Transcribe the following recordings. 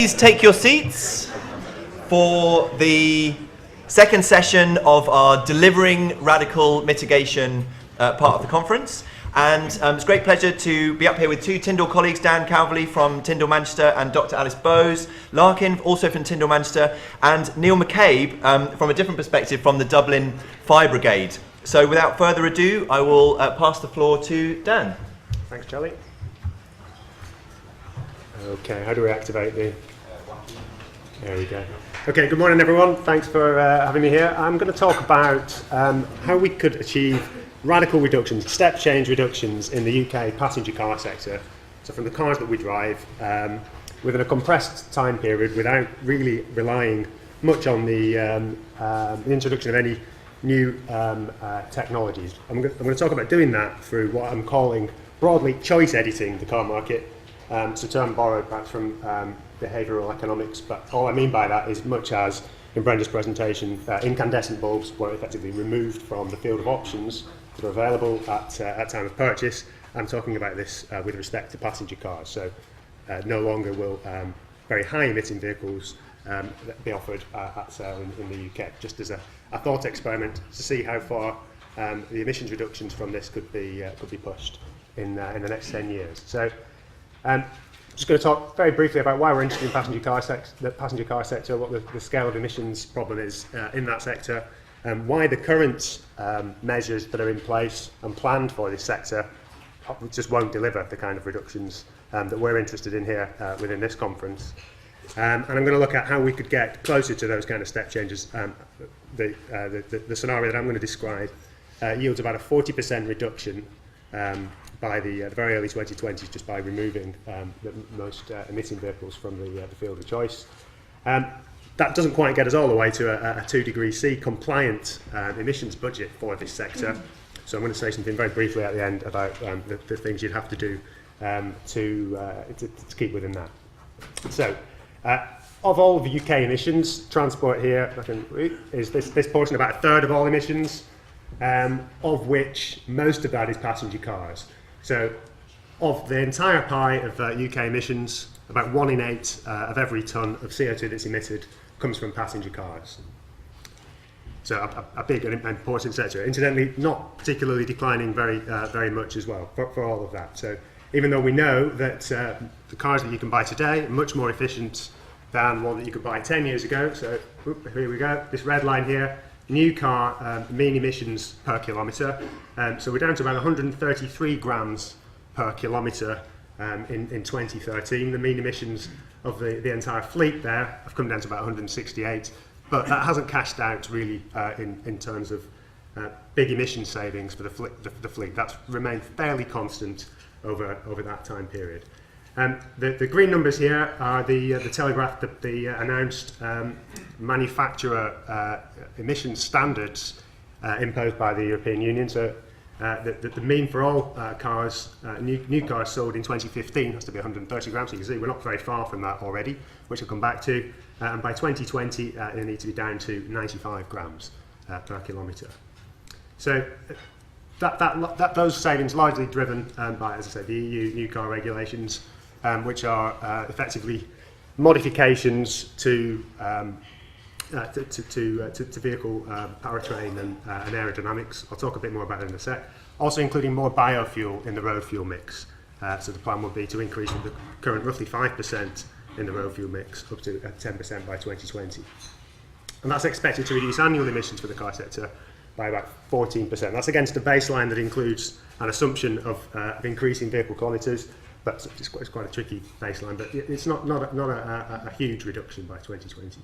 Please take your seats for the second session of our Delivering Radical Mitigation part of the conference. And it's a great pleasure to be up here with two Tyndall colleagues, Dan Calverley from Tyndall Manchester and Dr. Alice Bows-Larkin, also from Tyndall Manchester, and Neil McCabe from a different perspective from the Dublin Fire Brigade. So without further ado, I will pass the floor to Dan. Thanks, Charlie. Okay, how do we activate the... There we go. Okay, good morning everyone. Thanks for having me here. I'm going to talk about how we could achieve radical reductions, step change reductions in the UK passenger car sector. So from the cars that we drive, within a compressed time period without really relying much on the introduction of any new technologies. I'm going to talk about doing that through what I'm calling broadly choice editing the car market. It's a term borrowed back from behavioural economics, but all I mean by that is much as in Brenda's presentation, incandescent bulbs were effectively removed from the field of options that are available at time of purchase. I'm talking about this with respect to passenger cars. So no longer will very high emitting vehicles be offered at sale in the UK, just as a thought experiment to see how far the emissions reductions from this could be pushed in the next 10 years. So I'm just going to talk very briefly about why we're interested in the passenger car sector, what the scale of emissions problem is in that sector, and why the current measures that are in place and planned for this sector just won't deliver the kind of reductions that we're interested in here within this conference. And I'm going to look at how we could get closer to those kind of step changes. The scenario that I'm going to describe yields about a 40% reduction by the very early 2020s, just by removing the most emitting vehicles from the field of choice. That doesn't quite get us all the way to a 2 degrees C compliant emissions budget for this sector. So I'm going to say something very briefly at the end about the things you'd have to do to keep within that. So, of all the UK emissions, transport here is this portion about a third of all emissions, of which most of that is passenger cars. So, of the entire pie of UK emissions, about 1 in 8 of every tonne of CO2 that's emitted comes from passenger cars. So a big and important sector. Incidentally, not particularly declining very much as well for all of that. So even though we know that the cars that you can buy today are much more efficient than one that you could buy 10 years ago. So here we go, this red line here, new car mean emissions per kilometre. So we're down to about 133 grams per kilometre in 2013. The mean emissions of the entire fleet there have come down to about 168, but that hasn't cashed out really in terms of big emission savings for the fleet. That's remained fairly constant over that time period. The green numbers here are the telegraph, the announced manufacturer emission standards imposed by the European Union. So the mean for all cars, new cars sold in 2015 has to be 130 grams. So you can see we're not very far from that already, which I'll come back to. And by 2020, they need to be down to 95 grams per kilometre. So those savings largely driven by, as I said, the EU new car regulations, which are effectively modifications to vehicle powertrain and aerodynamics. I'll talk a bit more about it in a sec. Also including more biofuel in the road fuel mix. So the plan would be to increase from the current roughly 5% in the road fuel mix up to 10% by 2020. And that's expected to reduce annual emissions for the car sector by about 14%. That's against a baseline that includes an assumption of increasing vehicle kilometres, but it's quite a tricky baseline, but it's not a huge reduction by 2020.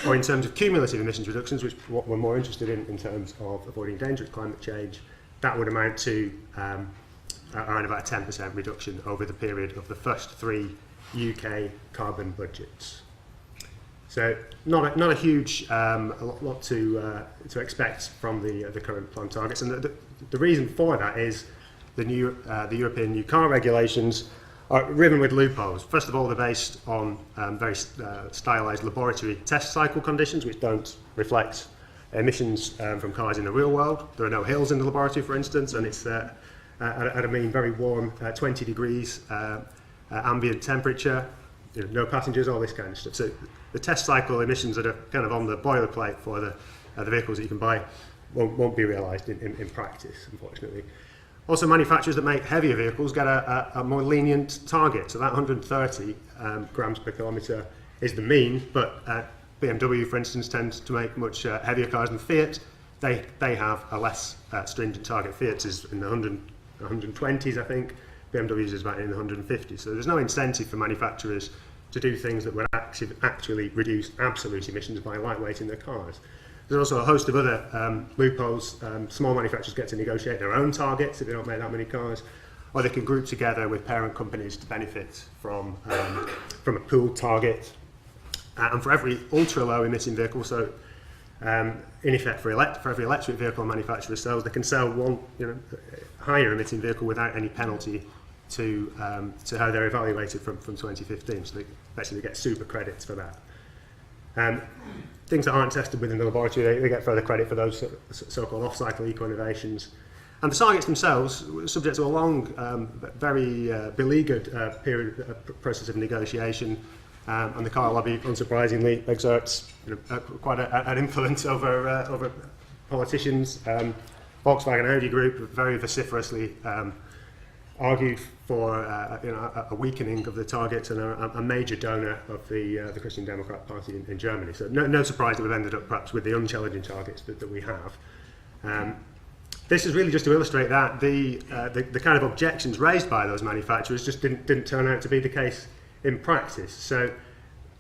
Or in terms of cumulative emissions reductions, which what we're more interested in terms of avoiding dangerous climate change, that would amount to around about a 10% reduction over the period of the first 3 UK carbon budgets. So not a huge lot to expect from the current plan targets, and the reason for that is the European new car regulations are riven with loopholes. First of all, they're based on very stylised laboratory test cycle conditions, which don't reflect emissions from cars in the real world. There are no hills in the laboratory, for instance, and it's at a mean very warm 20 degrees ambient temperature. no passengers, all this kind of stuff. So the test cycle emissions that are kind of on the boilerplate for the vehicles that you can buy won't be realised in practice, unfortunately. Also, manufacturers that make heavier vehicles get a more lenient target. So that 130 grams per kilometre is the mean, but BMW, for instance, tends to make much heavier cars than Fiat. They have a less stringent target. Fiat is in the 120s, I think. BMW is about in the 150s. So there's no incentive for manufacturers to do things that would actually reduce absolute emissions by lightweighting their cars. There's also a host of other loopholes. Small manufacturers get to negotiate their own targets if they don't make that many cars, or they can group together with parent companies to benefit from a pooled target. And for every ultra-low emitting vehicle, so in effect for every electric vehicle manufacturer sells, they can sell one higher emitting vehicle without any penalty to how they're evaluated from 2015. So they basically get super credits for that. Things that aren't tested within the laboratory, they get further credit for those so-called off-cycle eco-innovations. And the targets themselves, subject to a long, very beleaguered process of negotiation, and the car lobby, unsurprisingly, exerts quite an influence over politicians. Volkswagen and Audi Group very vociferously argued for a weakening of the targets, and a major donor of the Christian Democrat Party in Germany. So no surprise that we've ended up perhaps with the unchallenging targets that we have. This is really just to illustrate that the kind of objections raised by those manufacturers just didn't turn out to be the case in practice. So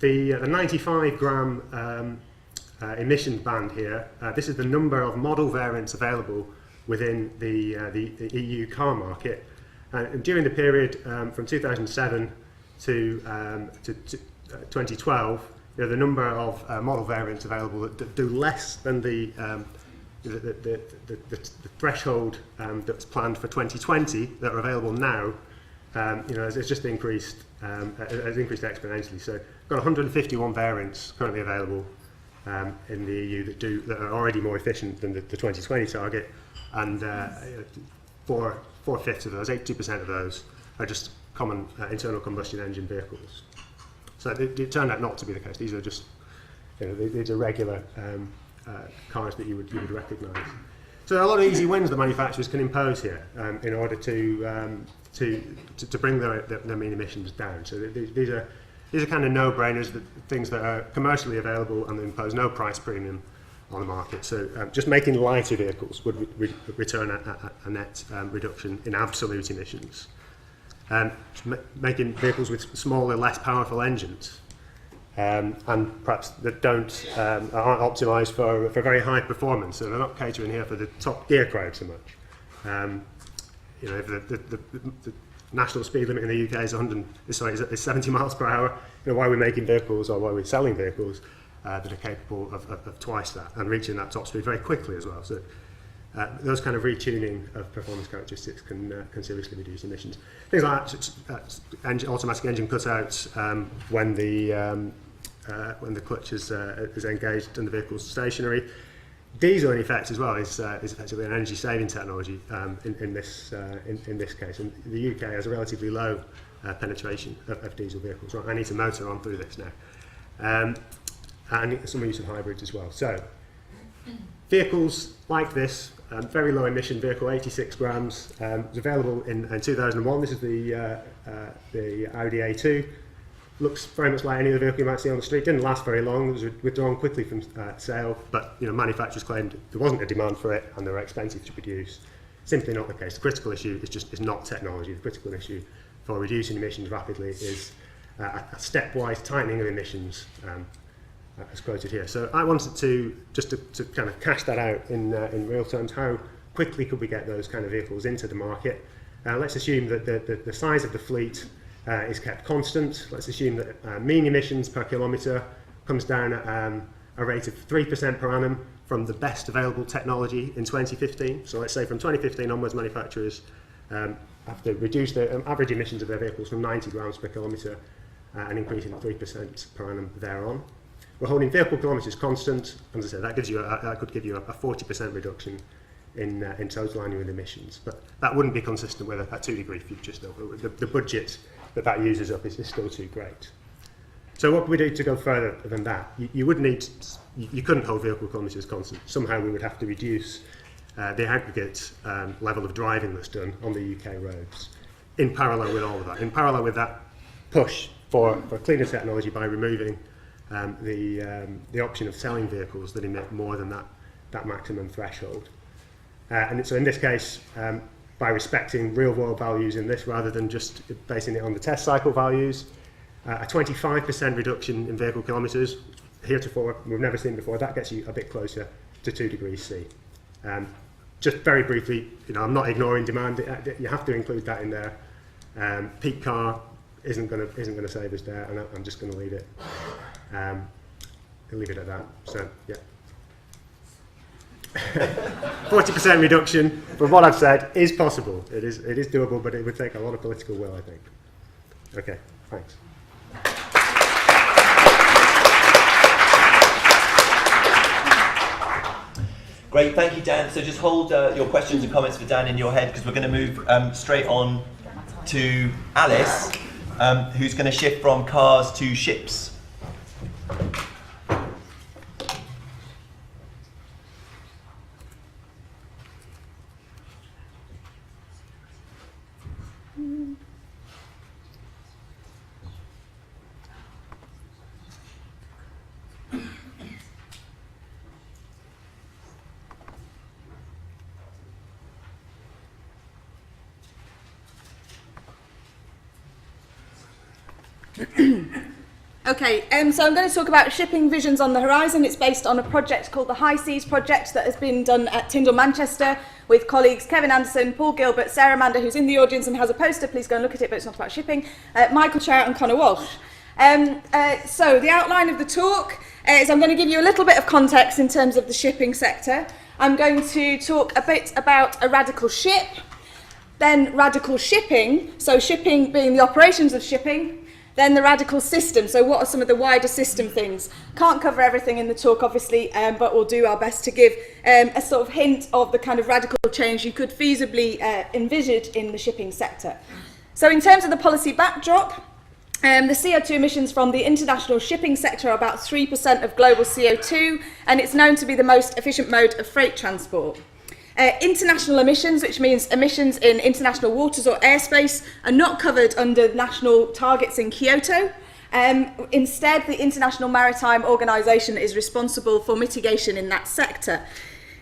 the 95 gram emission band here, this is the number of model variants available within the EU car market. And during the period from 2007 to 2012, the number of model variants available that do less than the threshold that's planned for 2020 that are available now, has just increased, has increased exponentially. So we've got 151 variants currently available in the EU that are already more efficient than the 2020 target, and 4/5 of those, 82% of those, are just common internal combustion engine vehicles. So it turned out not to be the case. These are just, these are regular cars that you would recognise. So there are a lot of easy wins that manufacturers can impose here in order to bring their mean emissions down. So these are kind of no-brainers, things that are commercially available and impose no price premium on the market. So just making lighter vehicles would return a net reduction in absolute emissions. Making vehicles with smaller, less powerful engines, and perhaps that aren't optimised for very high performance, so they're not catering here for the top gear crowd so much. If the national speed limit in the UK is 70 miles per hour, why are we making vehicles, or why are we selling vehicles that are capable of twice that and reaching that top speed very quickly as well? So those kind of retuning of performance characteristics can seriously reduce emissions. Things like automatic engine cutouts when the clutch is engaged and the vehicle's stationary. Diesel, in effect, as well, is effectively an energy-saving technology in this case. And the UK has a relatively low penetration of diesel vehicles. Right? I need to motor on through this now. And some use of hybrids as well. So, vehicles like this, very low emission vehicle, 86 grams, was available in 2001. This is the Audi A2. Looks very much like any other vehicle you might see on the street. Didn't last very long. It was withdrawn quickly from sale, but manufacturers claimed there wasn't a demand for it and they were expensive to produce. Simply not the case. The critical issue is not technology. The critical issue for reducing emissions rapidly is a stepwise tightening of emissions, as quoted here. So I wanted to kind of cash that out in real terms. How quickly could we get those kind of vehicles into the market? Let's assume that the size of the fleet is kept constant. Let's assume that mean emissions per kilometre comes down at a rate of 3% per annum from the best available technology in 2015. So let's say from 2015 onwards, manufacturers have to reduce their average emissions of their vehicles from 90 grams per kilometre and increasing 3% per annum thereon. We're holding vehicle kilometres constant. As I said, that could give you a 40% reduction in total annual emissions, but that wouldn't be consistent with a 2-degree future still. The budget that uses up is still too great. So what would we do to go further than that? You would need, you couldn't hold vehicle kilometres constant. Somehow we would have to reduce the aggregate level of driving that's done on the UK roads in parallel with all of that. In parallel with that push for cleaner technology by removing the option of selling vehicles that emit more than that maximum threshold. And so in this case, by respecting real world values in this rather than just basing it on the test cycle values, a 25% reduction in vehicle kilometres, heretofore we've never seen before, that gets you a bit closer to 2 degrees C. Just very briefly, I'm not ignoring demand, you have to include that in there. Peak car isn't going to save us there, and I'm just going to leave it. I'll leave it at that. So yeah. 40% reduction, from what I've said, is possible. It is doable, but it would take a lot of political will, I think. Okay, thanks. Great, thank you, Dan. So just hold your questions and comments for Dan in your head, because we're going to move straight on to Alice, who's going to shift from cars to ships. Okay, so I'm going to talk about shipping visions on the horizon. It's based on a project called the High Seas Project that has been done at Tyndall Manchester with colleagues Kevin Anderson, Paul Gilbert, Sarah Mander, who's in the audience and has a poster. Please go and look at it, but it's not about shipping. Michael Chow and Conor Walsh. So the outline of the talk is I'm going to give you a little bit of context in terms of the shipping sector. I'm going to talk a bit about a radical ship, then radical shipping, so shipping being the operations of shipping, then the radical system, so what are some of the wider system things? Can't cover everything in the talk, obviously, but we'll do our best to give a sort of hint of the kind of radical change you could feasibly envisage in the shipping sector. So in terms of the policy backdrop, the CO2 emissions from the international shipping sector are about 3% of global CO2, and it's known to be the most efficient mode of freight transport. International emissions, which means emissions in international waters or airspace, are not covered under national targets in Kyoto. Instead, the International Maritime Organization is responsible for mitigation in that sector.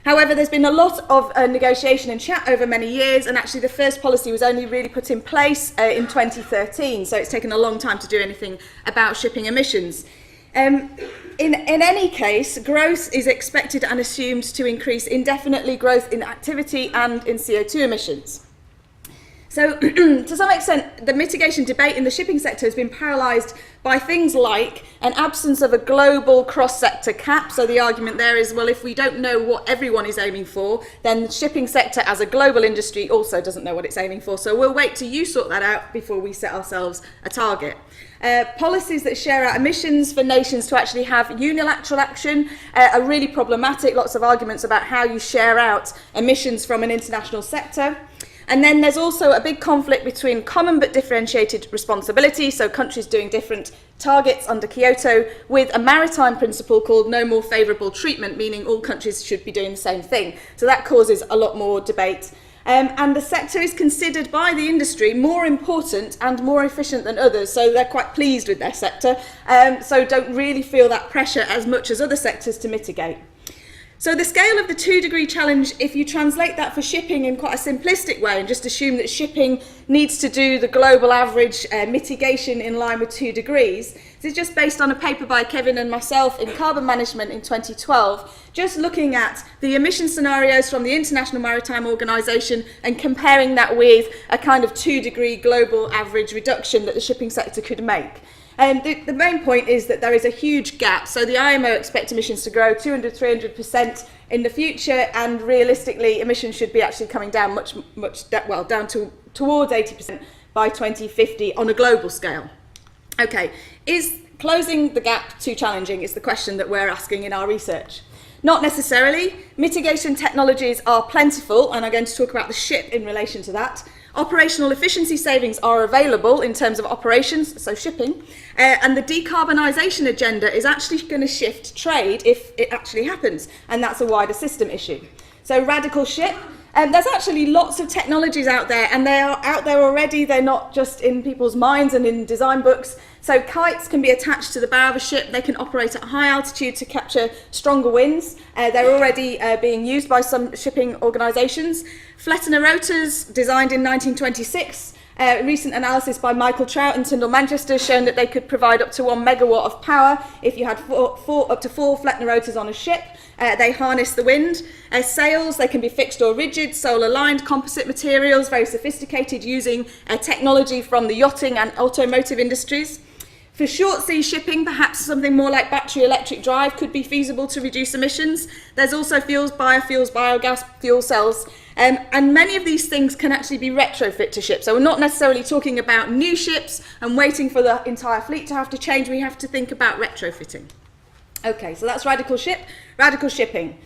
However, there's been a lot of negotiation and chat over many years, and actually the first policy was only really put in place in 2013, so it's taken a long time to do anything about shipping emissions. In any case, growth is expected and assumed to increase indefinitely, growth in activity and in CO2 emissions. So to some extent, the mitigation debate in the shipping sector has been paralysed by things like an absence of a global cross-sector cap. So the argument there is, well, if we don't know what everyone is aiming for, then the shipping sector as a global industry also doesn't know what it's aiming for. So we'll wait till you sort that out before we set ourselves a target. Policies that share out emissions for nations to actually have unilateral action are really problematic. Lots of arguments about how you share out emissions from an international sector. And then there's also a big conflict between common but differentiated responsibility, so countries doing different targets under Kyoto, with a maritime principle called no more favourable treatment, meaning all countries should be doing the same thing. So that causes a lot more debate. And the sector is considered by the industry more important and more efficient than others, so they're quite pleased with their sector, so don't really feel that pressure as much as other sectors to mitigate. So the scale of the 2-degree challenge, if you translate that for shipping in quite a simplistic way and just assume that shipping needs to do the global average mitigation in line with 2 degrees, this is just based on a paper by Kevin and myself in Carbon Management in 2012, just looking at the emission scenarios from the International Maritime Organization and comparing that with a kind of 2-degree global average reduction that the shipping sector could make. And the main point is that there is a huge gap. So the IMO expects emissions to grow 200-300% in the future, and realistically, emissions should be actually coming down down towards 80% by 2050 on a global scale. Okay, is closing the gap too challenging? Is the question that we're asking in our research. Not necessarily. Mitigation technologies are plentiful, and I'm going to talk about the ship in relation to that. Operational efficiency savings are available in terms of operations, so shipping, and the decarbonisation agenda is actually going to shift trade if it actually happens, and that's a wider system issue. So radical ship. There's actually lots of technologies out there, and they are out there already. They're not just in people's minds and in design books. So kites can be attached to the bow of a ship. They can operate at high altitude to capture stronger winds. They're already being used by some shipping organisations. Flettner rotors, designed in 1926. Recent analysis by Michael Trout and Tyndall Manchester has shown that they could provide up to 1 megawatt of power if you had up to four Flettner rotors on a ship. They harness the wind. Sails, they can be fixed or rigid, solar-lined, composite materials, very sophisticated, using technology from the yachting and automotive industries. For short sea shipping, perhaps something more like battery electric drive could be feasible to reduce emissions. There's also fuels, biofuels, biogas, fuel cells, and many of these things can actually be retrofit to ships. So we're not necessarily talking about new ships and waiting for the entire fleet to have to change. We have to think about retrofitting. Okay, so that's radical shipping.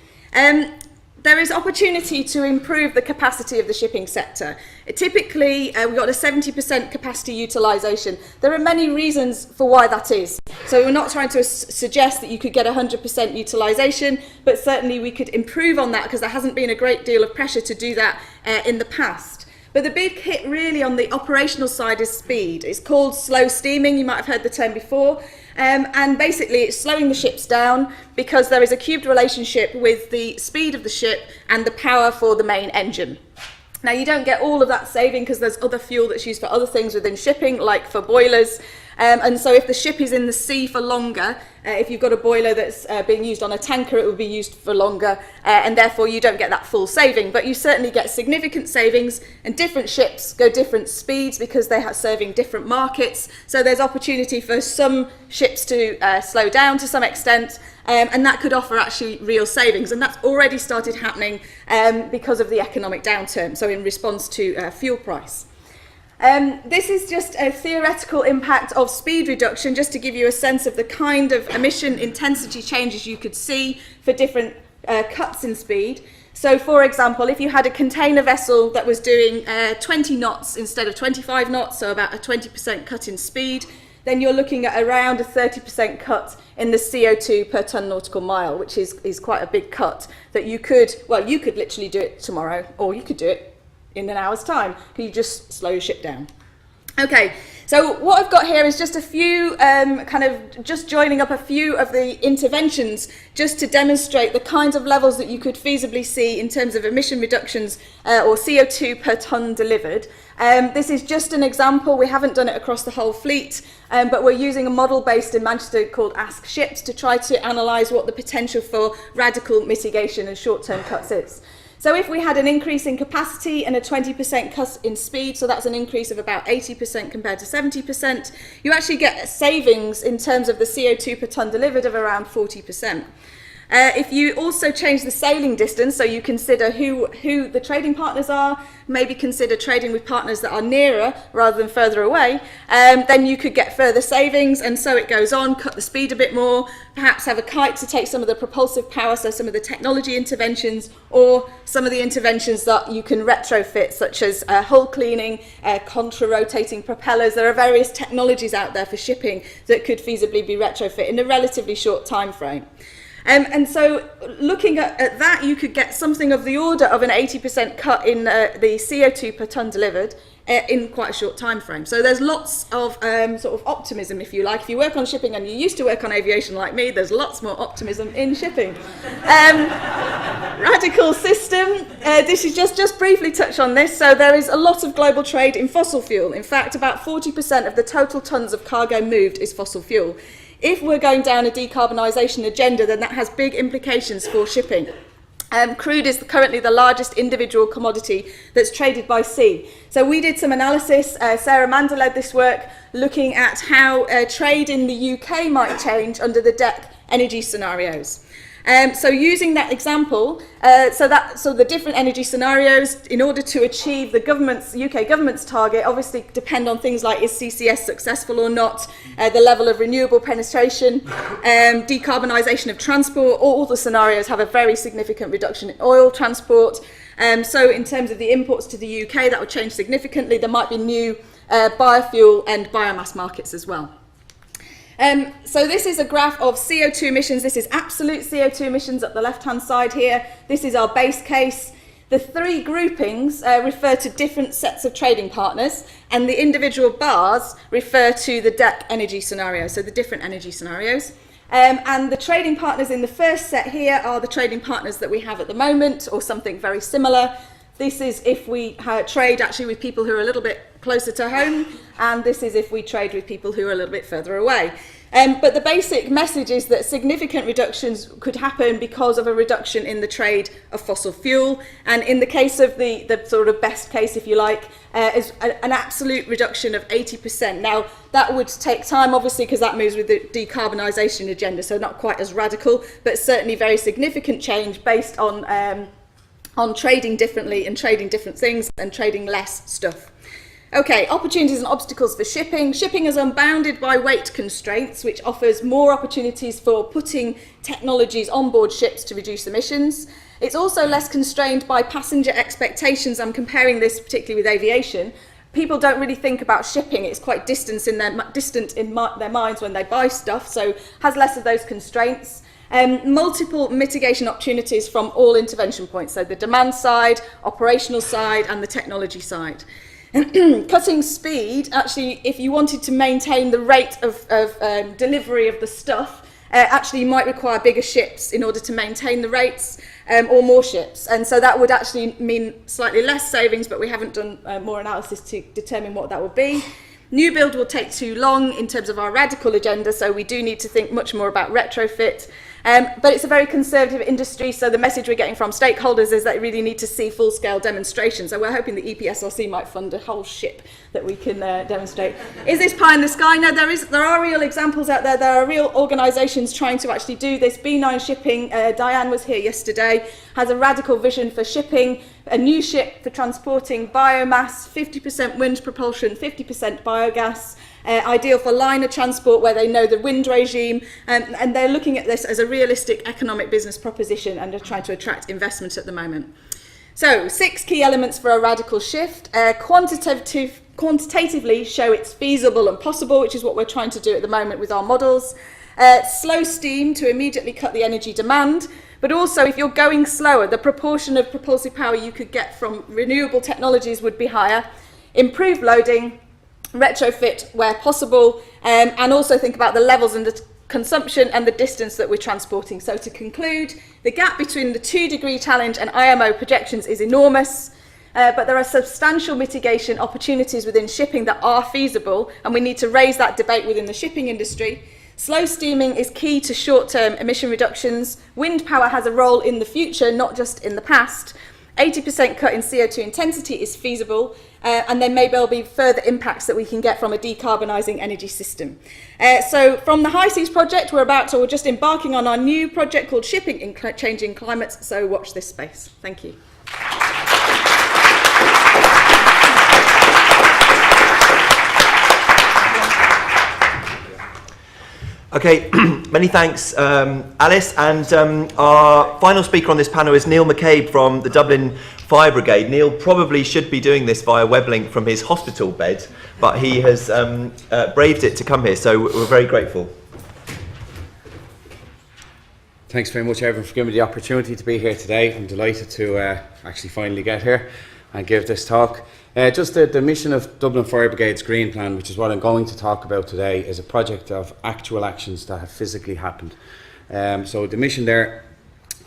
There is opportunity to improve the capacity of the shipping sector. Typically, we've got a 70% capacity utilisation. There are many reasons for why that is. So we're not trying to suggest that you could get 100% utilisation, but certainly we could improve on that because there hasn't been a great deal of pressure to do that in the past. But the big hit really on the operational side is speed. It's called slow steaming. You might have heard the term before. And basically it's slowing the ships down because there is a cubed relationship with the speed of the ship and the power for the main engine. Now you don't get all of that saving because there's other fuel that's used for other things within shipping, like for boilers. And so if the ship is in the sea for longer, if you've got a boiler that's being used on a tanker, it will be used for longer, and therefore you don't get that full saving. But you certainly get significant savings, and different ships go different speeds because they are serving different markets. So there's opportunity for some ships to slow down to some extent, and that could offer actually real savings. And that's already started happening because of the economic downturn, so in response to fuel price. This is just a theoretical impact of speed reduction, just to give you a sense of the kind of emission intensity changes you could see for different cuts in speed. So, for example, if you had a container vessel that was doing 20 knots instead of 25 knots, so about a 20% cut in speed, then you're looking at around a 30% cut in the CO2 per tonne nautical mile, which is quite a big cut that you could literally do it tomorrow, or you could do it in an hour's time. Can you just slow your ship down? Okay, so what I've got here is just a few, just joining up a few of the interventions just to demonstrate the kinds of levels that you could feasibly see in terms of emission reductions or CO2 per tonne delivered. This is just an example. We haven't done it across the whole fleet, but we're using a model based in Manchester called Ask Ships to try to analyse what the potential for radical mitigation and short-term cuts is. So if we had an increase in capacity and a 20% cut in speed, so that's an increase of about 80% compared to 70%, you actually get savings in terms of the CO2 per tonne delivered of around 40%. If you also change the sailing distance, so you consider who the trading partners are, maybe consider trading with partners that are nearer rather than further away, then you could get further savings, and so it goes on. Cut the speed a bit more, perhaps have a kite to take some of the propulsive power, so some of the technology interventions, or some of the interventions that you can retrofit, such as hull cleaning, contra-rotating propellers. There are various technologies out there for shipping that could feasibly be retrofit in a relatively short time frame. And so looking at that, you could get something of the order of an 80% cut in the CO2 per tonne delivered in quite a short time frame. So there's lots of sort of optimism, if you like. If you work on shipping and you used to work on aviation like me, there's lots more optimism in shipping. Radical system. This is just briefly touch on this. So there is a lot of global trade in fossil fuel. In fact, about 40% of the total tonnes of cargo moved is fossil fuel. If we're going down a decarbonisation agenda, then that has big implications for shipping. Crude is currently the largest individual commodity that's traded by sea. So we did some analysis, Sarah Mander led this work, looking at how trade in the UK might change under the DEC energy scenarios. So using that example, so the different energy scenarios, in order to achieve the UK government's target, obviously depend on things like, is CCS successful or not, the level of renewable penetration, decarbonisation of transport. All the scenarios have a very significant reduction in oil transport. So in terms of the imports to the UK, that would change significantly. There might be new biofuel and biomass markets as well. So this is a graph of CO2 emissions. This is absolute CO2 emissions at the left-hand side here. This is our base case. The three groupings refer to different sets of trading partners, and the individual bars refer to the DEC energy scenario, so the different energy scenarios. And the trading partners in the first set here are the trading partners that we have at the moment, or something very similar. This is if we trade actually with people who are a little bit closer to home, and this is if we trade with people who are a little bit further away. But the basic message is that significant reductions could happen because of a reduction in the trade of fossil fuel. And in the case of the sort of best case, if you like, is an absolute reduction of 80%. Now, that would take time, obviously, because that moves with the decarbonisation agenda, so not quite as radical, but certainly very significant change based on trading differently and trading different things and trading less stuff. Okay, opportunities and obstacles for shipping. Shipping is unbounded by weight constraints, which offers more opportunities for putting technologies on board ships to reduce emissions. It's also less constrained by passenger expectations. I'm comparing this particularly with aviation. People don't really think about shipping. It's quite distant in their minds when they buy stuff, so has less of those constraints. Multiple mitigation opportunities from all intervention points, so the demand side, operational side, and the technology side. Cutting speed, actually, if you wanted to maintain the rate of delivery of the stuff, actually you might require bigger ships in order to maintain the rates, or more ships. And so that would actually mean slightly less savings, but we haven't done more analysis to determine what that would be. New build will take too long in terms of our radical agenda, so we do need to think much more about retrofit. But it's a very conservative industry, so the message we're getting from stakeholders is that we really need to see full-scale demonstrations. So we're hoping the EPSRC might fund a whole ship that we can demonstrate. Is this pie in the sky? No, there are real examples out there. There are real organisations trying to actually do this. B9 Shipping, Diane was here yesterday, has a radical vision for shipping, a new ship for transporting biomass, 50% wind propulsion, 50% biogas. Ideal for liner transport where they know the wind regime, and they're looking at this as a realistic economic business proposition and are trying to attract investment at the moment. So 6 key elements for a radical shift. Quantitatively show it's feasible and possible, which is what we're trying to do at the moment with our models. Slow steam to immediately cut the energy demand, but also if you're going slower, the proportion of propulsive power you could get from renewable technologies would be higher. Improve loading, retrofit where possible, and also think about the levels and the consumption and the distance that we're transporting. So to conclude, the gap between the 2-degree challenge and IMO projections is enormous, but there are substantial mitigation opportunities within shipping that are feasible, and we need to raise that debate within the shipping industry. Slow steaming is key to short-term emission reductions. Wind power has a role in the future, not just in the past. 80% cut in CO2 intensity is feasible, and there may well be further impacts that we can get from a decarbonising energy system. So from the High Seas project, we're just embarking on our new project called Shipping in Changing Climates, so watch this space. Thank you. Okay, many thanks, Alice. And our final speaker on this panel is Neil McCabe from the Dublin Fire Brigade. Neil probably should be doing this via web link from his hospital bed, but he has braved it to come here, so we're very grateful. Thanks very much, everyone, for giving me the opportunity to be here today. I'm delighted to actually finally get here and give this talk. Just the mission of Dublin Fire Brigade's Green Plan, which is what I'm going to talk about today, is a project of actual actions that have physically happened. So the mission there,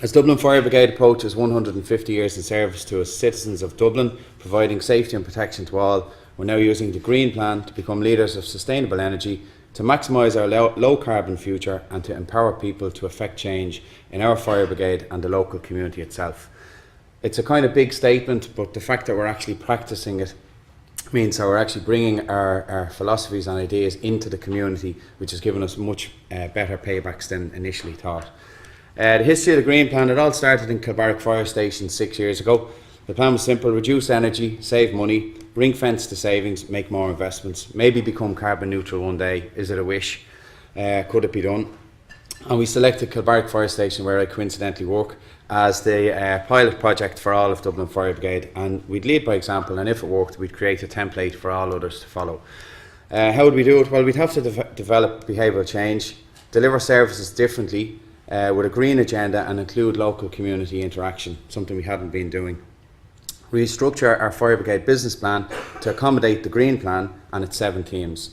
as Dublin Fire Brigade approaches 150 years in service to its citizens of Dublin, providing safety and protection to all, we're now using the Green Plan to become leaders of sustainable energy, to maximise our low carbon future, and to empower people to effect change in our fire brigade and the local community itself. It's a kind of big statement, but the fact that we're actually practicing it means that we're actually bringing our philosophies and ideas into the community, which has given us much better paybacks than initially thought. The history of the Green Plan, it all started in Kilbarrack Fire Station 6 years ago. The plan was simple: reduce energy, save money, ring fence the savings, make more investments, maybe become carbon neutral one day. Is it a wish? Could it be done? And we selected Kilbarrack Fire Station, where I coincidentally work, as the pilot project for all of Dublin Fire Brigade, and we'd lead by example, and if it worked, we'd create a template for all others to follow. How would we do it? Well, we'd have to develop behavioural change, deliver services differently with a green agenda, and include local community interaction, something we hadn't been doing. Restructure our Fire Brigade business plan to accommodate the Green Plan and its 7 themes,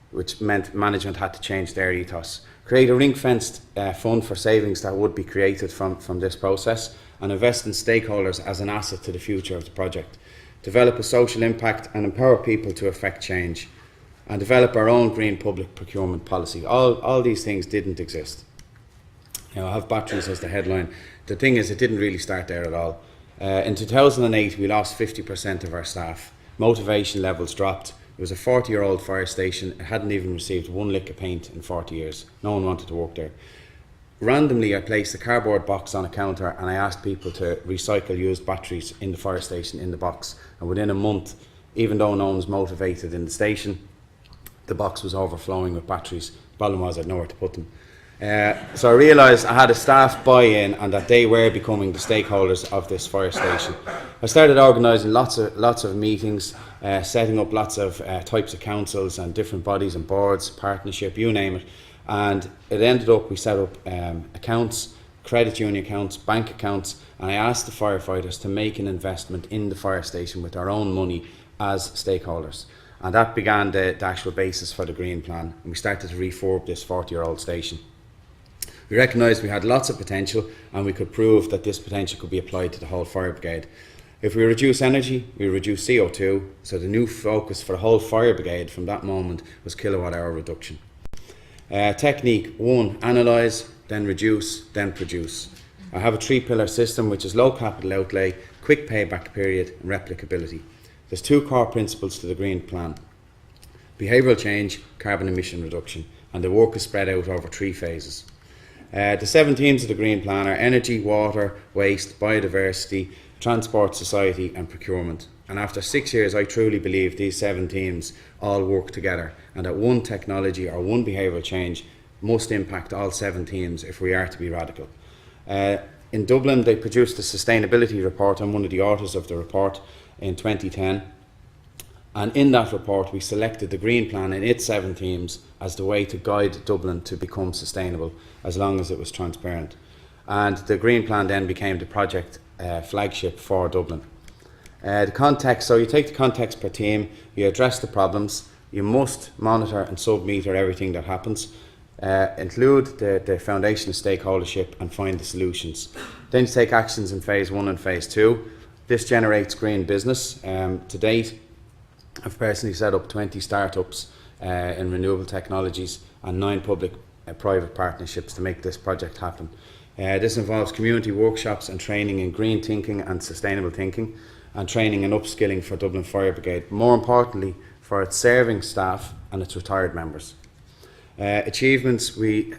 which meant management had to change their ethos. Create a ring-fenced fund for savings that would be created from this process, and invest in stakeholders as an asset to the future of the project. Develop a social impact and empower people to effect change, and develop our own green public procurement policy. All these things didn't exist. I have batteries as the headline. The thing is, it didn't really start there at all. In 2008, we lost 50% of our staff. Motivation levels dropped. It was a 40-year-old fire station. It hadn't even received one lick of paint in 40 years. No one wanted to work there. Randomly, I placed a cardboard box on a counter, and I asked people to recycle used batteries in the fire station in the box. And within a month, even though no one was motivated in the station, the box was overflowing with batteries. The problem was I had nowhere to put them. So I realised I had a staff buy-in, and that they were becoming the stakeholders of this fire station. I started organising lots of meetings, setting up lots of types of councils and different bodies and boards, partnership, you name it. And it ended up, we set up accounts, credit union accounts, bank accounts, and I asked the firefighters to make an investment in the fire station with their own money as stakeholders. And that began the actual basis for the Green Plan. And we started to refurb this 40-year-old station. We recognised we had lots of potential, and we could prove that this potential could be applied to the whole fire brigade. If we reduce energy, we reduce CO2, so the new focus for the whole fire brigade from that moment was kilowatt hour reduction. Technique 1, analyse, then reduce, then produce. I have a 3-pillar system, which is low capital outlay, quick payback period, and replicability. There's 2 core principles to the Green Plan: behavioural change, carbon emission reduction, and the work is spread out over 3 phases. The 7 themes of the Green Plan are energy, water, waste, biodiversity, transport, society, and procurement. And after 6 years, I truly believe these 7 themes all work together, and that one technology or one behavioural change must impact all 7 themes if we are to be radical. In Dublin, they produced a sustainability report. I'm one of the authors of the report in 2010. And in that report, we selected the Green Plan and its 7 themes as the way to guide Dublin to become sustainable, as long as it was transparent. And the Green Plan then became the project flagship for Dublin. The context, so you take the context per theme, you address the problems, you must monitor and sub-meter everything that happens, include the foundation of stakeholdership, and find the solutions. Then you take actions in phase 1 and phase 2. This generates green business. To date, I've personally set up 20 startups in renewable technologies and 9 public-private partnerships to make this project happen. This involves community workshops and training in green thinking and sustainable thinking, and training and upskilling for Dublin Fire Brigade, more importantly for its serving staff and its retired members. Achievements, we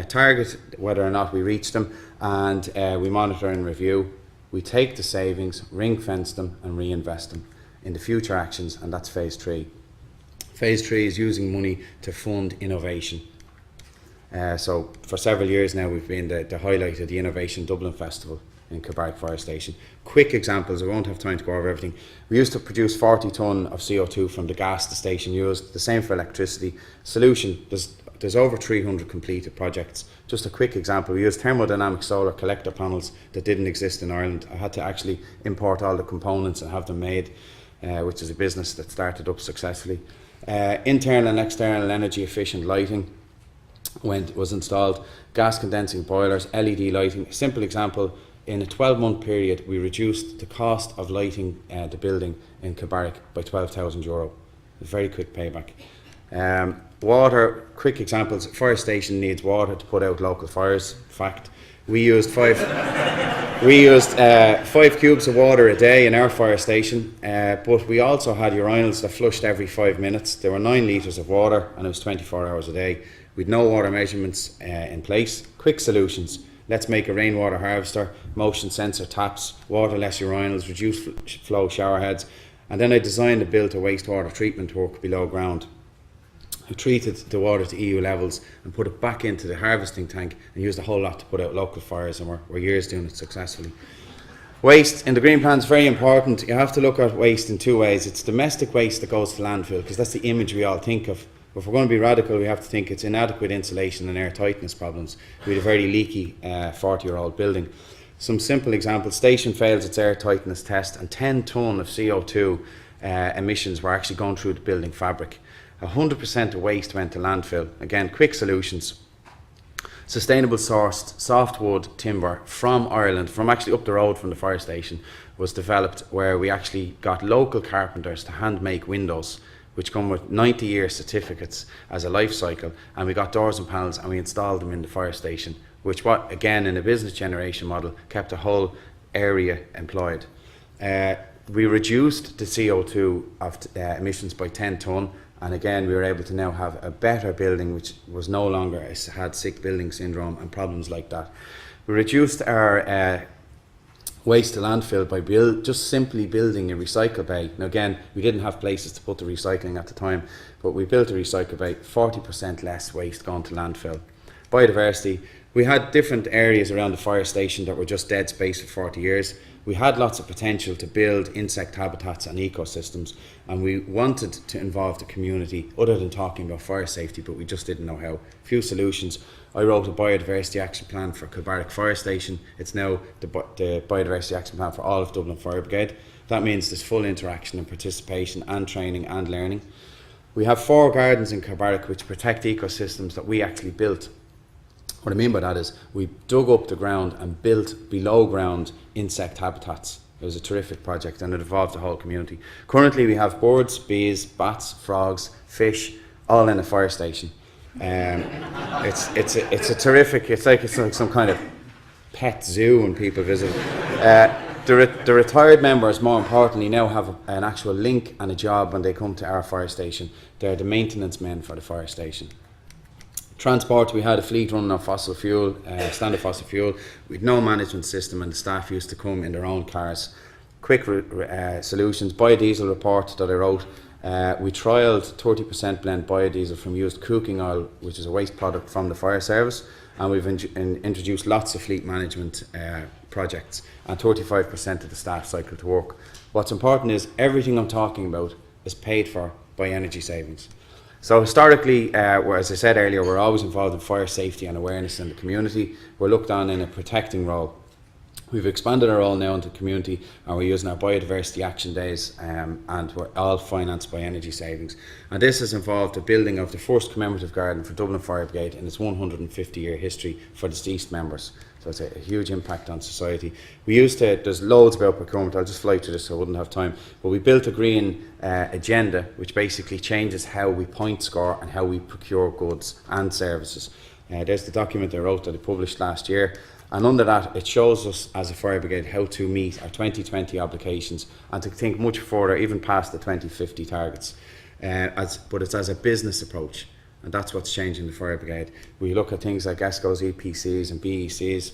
target whether or not we reach them, and we monitor and review. We take the savings, ring fence them, and reinvest them into future actions, and that's phase 3. Phase 3 is using money to fund innovation. So for several years now, we've been the highlight of the Innovation Dublin Festival in Kilbarrack Fire Station. Quick examples, I won't have time to go over everything. We used to produce 40 tonne of CO2 from the gas the station used, the same for electricity. Solution, there's over 300 completed projects. Just a quick example, we used thermodynamic solar collector panels that didn't exist in Ireland. I had to actually import all the components and have them made, which is a business that started up successfully. Internal and external energy efficient lighting was installed, gas condensing boilers, LED lighting. A simple example, in a 12-month period we reduced the cost of lighting the building in Kilbarrack by €12,000. A very quick payback. Water, quick examples, fire station needs water to put out local fires. Fact, we used 5 cubes of water a day in our fire station, but we also had urinals that flushed every 5 minutes. There were 9 litres of water, and it was 24 hours a day. With no water measurements in place. Quick solutions: let's make a rainwater harvester, motion sensor taps, waterless urinals, reduced flow shower heads. And then I designed and built a wastewater treatment work below ground. I treated the water to EU levels and put it back into the harvesting tank and used a whole lot to put out local fires, and we're years doing it successfully. Waste in the green plan is very important. You have to look at waste in two ways. It's domestic waste that goes to landfill, because that's the image we all think of. If we're going to be radical, we have to think it's inadequate insulation and air tightness problems. We had a very leaky 40-year-old building. Some simple examples: station fails its air tightness test, and 10 tonne of CO2 emissions were actually going through the building fabric. 100% of waste went to landfill. Again, quick solutions. Sustainable sourced softwood timber from Ireland, from actually up the road from the fire station, was developed, where we actually got local carpenters to hand make windows, which come with 90-year certificates as a life cycle, and we got doors and panels and we installed them in the fire station, which, what again, in a business generation model, kept the whole area employed. We reduced the CO2 of emissions by 10 tonne, and again we were able to now have a better building, which was no longer had sick building syndrome and problems like that. We reduced our waste to landfill by just simply building a recycle bay. Now again, we didn't have places to put the recycling at the time, but we built a recycle bay, 40% less waste going to landfill. Biodiversity, we had different areas around the fire station that were just dead space for 40 years. We had lots of potential to build insect habitats and ecosystems, and we wanted to involve the community other than talking about fire safety, but we just didn't know how. Few solutions. I wrote a biodiversity action plan for Kilbarrack Fire Station. It's now the biodiversity action plan for all of Dublin Fire Brigade. That means there's full interaction and participation and training and learning. We have 4 gardens in Kilbarrack which protect ecosystems that we actually built. What I mean by that is we dug up the ground and built below ground insect habitats. It was a terrific project and it involved the whole community. Currently we have birds, bees, bats, frogs, fish, all in a fire station. It's a terrific, it's like some kind of pet zoo when people visit. The retired members, more importantly, now have an actual link and a job when they come to our fire station. They're the maintenance men for the fire station. Transport, we had a fleet running on fossil fuel, standard fossil fuel. We had no management system and the staff used to come in their own cars. Quick solutions, biodiesel report that I wrote. We trialled 30% blend biodiesel from used cooking oil, which is a waste product from the fire service, and we've introduced lots of fleet management projects, and 35% of the staff cycle to work. What's important is everything I'm talking about is paid for by energy savings. So historically, as I said earlier, we're always involved in fire safety and awareness in the community. We're looked on in a protecting role. We've expanded our role now into the community, and we're using our biodiversity action days, and we're all financed by energy savings. And this has involved the building of the first commemorative garden for Dublin Fire Brigade in its 150-year history for deceased members. So it's a huge impact on society. We used to, there's loads about procurement, I'll just fly through this so I wouldn't have time, but we built a green agenda which basically changes how we point score and how we procure goods and services. There's the document I wrote that I published last year. And under that, it shows us as a fire brigade how to meet our 2020 obligations and to think much further, even past the 2050 targets. But it's as a business approach, and that's what's changing the fire brigade. We look at things like ESCOs, EPCs and BECs,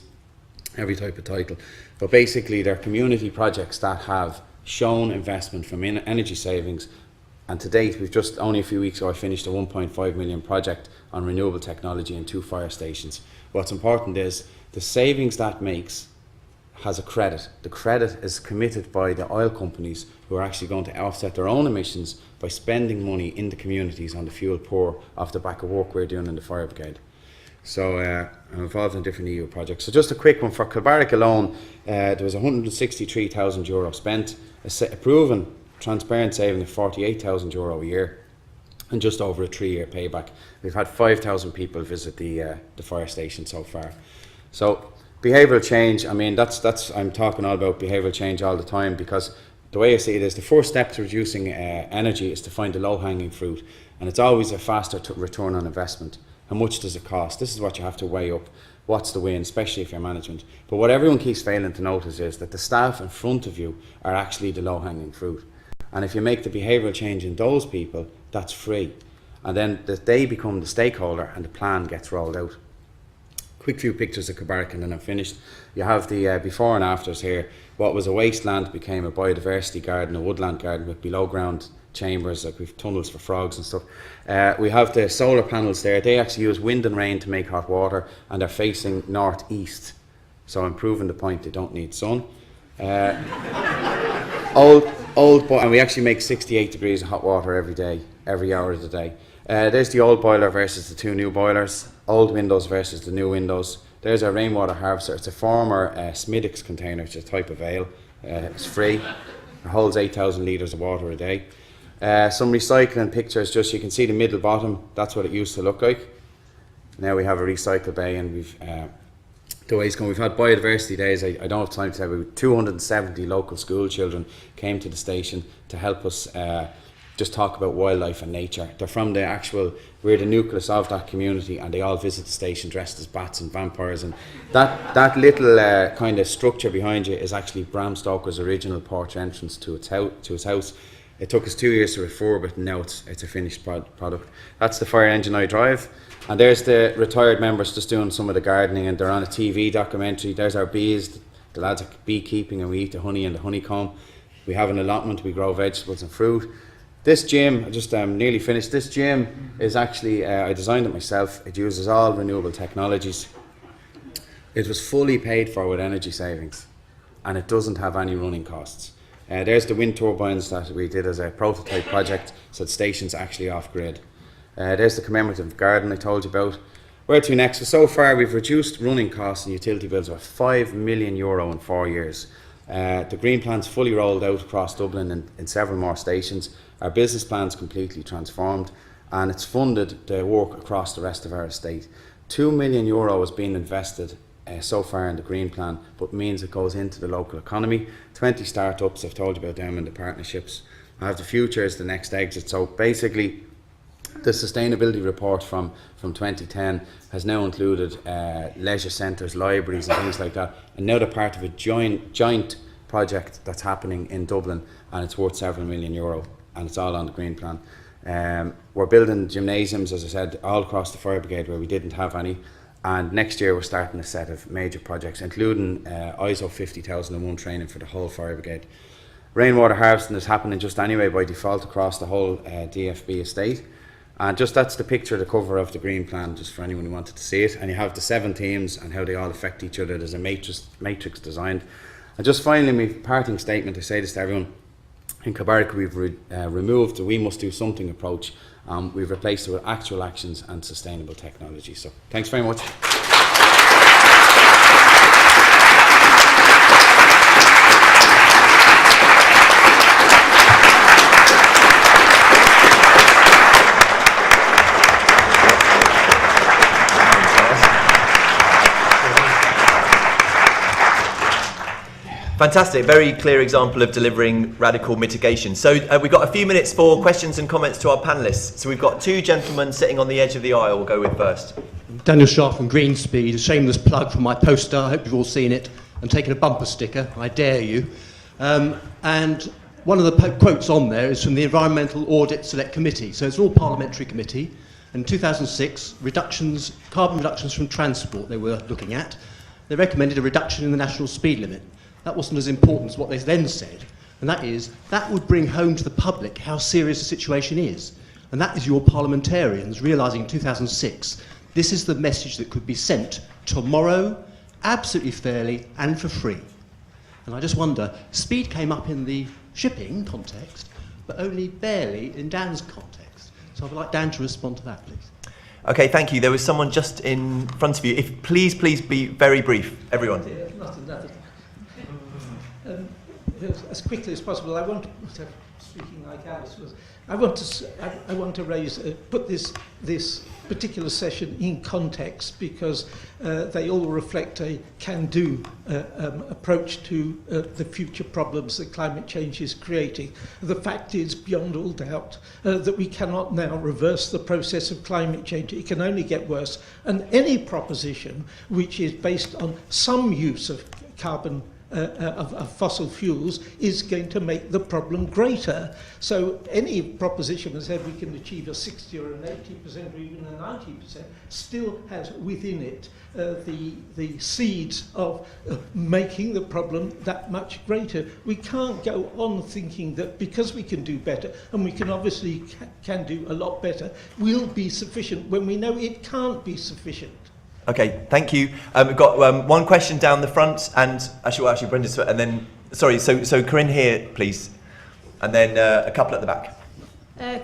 every type of title. But basically, they're community projects that have shown investment from energy savings. And to date, we've just only a few weeks ago, I finished a 1.5 million project on renewable technology in 2 fire stations. What's important is the savings that makes has a credit. The credit is committed by the oil companies who are actually going to offset their own emissions by spending money in the communities on the fuel poor off the back of work we're doing in the fire brigade. So I'm involved in different EU projects. So just a quick one, for Kilbarrack alone, there was €163,000 spent, a proven transparent saving of €48,000 a year, and just over a 3-year payback. We've had 5,000 people visit the fire station so far. So behavioural change, I mean, I'm talking all about behavioural change all the time, because the way I see it is the first step to reducing energy is to find the low-hanging fruit, and it's always a faster return on investment. How much does it cost? This is what you have to weigh up. What's the win, especially if you're management? But what everyone keeps failing to notice is that the staff in front of you are actually the low-hanging fruit. And if you make the behavioural change in those people, that's free. And then they become the stakeholder and the plan gets rolled out. quick few pictures of Kilbarrack and then I'm finished. You have the before and afters here. What was a wasteland became a biodiversity garden, a woodland garden with below ground chambers, like we've tunnels for frogs and stuff. We have the solar panels there. They actually use wind and rain to make hot water, and they're facing northeast. So I'm proving the point, they don't need sun. And we actually make 68 degrees of hot water every day, every hour of the day. There's the old boiler versus the two new boilers, old windows versus the new windows. There's our rainwater harvester. It's a former Smithwick's container, it's a type of ale. It's free. It holds 8,000 litres of water a day. Some recycling pictures, just you can see the middle bottom, that's what it used to look like. Now we have a recycle bay, and we've the way it's going. We've had biodiversity days. I don't have time to tell you, 270 local school children came to the station to help us just talk about wildlife and nature. They're from the actual, we're the nucleus of that community, and they all visit the station dressed as bats and vampires. And that little kind of structure behind you is actually Bram Stoker's original porch entrance to his house. It took us 2 years to refurb it, and now it's a finished product. That's the fire engine I drive. And there's the retired members just doing some of the gardening, and they're on a TV documentary. There's our bees, the lads are beekeeping, and we eat the honey and the honeycomb. We have an allotment, we grow vegetables and fruit. This gym, I just nearly finished. This gym is actually, I designed it myself. It uses all renewable technologies. It was fully paid for with energy savings, and it doesn't have any running costs. There's the wind turbines that we did as a prototype project, so the station's actually off grid. There's the commemorative garden I told you about. Where to next? So far we've reduced running costs and utility bills by €5 million in 4 years. The green plan's fully rolled out across Dublin and in several more stations. Our business plan's completely transformed, and it's funded the work across the rest of our estate. €2 million has been invested so far in the green plan, but means it goes into the local economy. 20 startups, I've told you about them, and the partnerships. I have the future as the next exit. So basically, the sustainability report from 2010 has now included leisure centres, libraries and things like that, and now they're part of a giant project that's happening in Dublin, and it's worth several €7 million, and it's all on the green plan. We're building gymnasiums, as I said, all across the fire brigade where we didn't have any, and next year we're starting a set of major projects, including ISO 50001 training for the whole fire brigade. Rainwater harvesting is happening just anyway by default across the whole DFB estate. And just that's the picture, the cover of the green plan, just for anyone who wanted to see it. And you have the 7 themes and how they all affect each other. There's a matrix designed. And just finally, my parting statement, I say this to everyone. In Kilbarrack, we've removed the we must do something approach. We've replaced it with actual actions and sustainable technology. So thanks very much. Fantastic, very clear example of delivering radical mitigation. So we've got a few minutes for questions and comments to our panellists. So we've got 2 gentlemen sitting on the edge of the aisle we'll go with first. Daniel Sharp from Greenspeed, a shameless plug for my poster, I hope you've all seen it, and taken a bumper sticker, I dare you. And one of the quotes on there is from the Environmental Audit Select Committee. So it's an all-parliamentary committee. In 2006, carbon reductions from transport they were looking at. They recommended a reduction in the national speed limit. That wasn't as important as what they then said, and that is, that would bring home to the public how serious the situation is. And that is your parliamentarians realising in 2006, this is the message that could be sent tomorrow, absolutely fairly and for free. And I just wonder, speed came up in the shipping context, but only barely in Dan's context. So I'd like Dan to respond to that, please. Okay, thank you. There was someone just in front of you. If please be very brief, everyone. Nothing. As quickly as possible, I want to, speaking like Alice was, I want to raise, put this particular session in context, because they all reflect a can-do approach to the future problems that climate change is creating. The fact is, beyond all doubt, that we cannot now reverse the process of climate change. It can only get worse, and any proposition which is based on some use of carbon of fossil fuels is going to make the problem greater. So any proposition that said we can achieve a 60 or an 80% or even a 90% still has within it the seeds of making the problem that much greater. We can't go on thinking that because we can do better, and we can obviously can do a lot better, will be sufficient when we know it can't be sufficient. Okay, thank you. We've got one question down the front, and actually Brenda's, and then, sorry, so Corinne here, please, and then a couple at the back.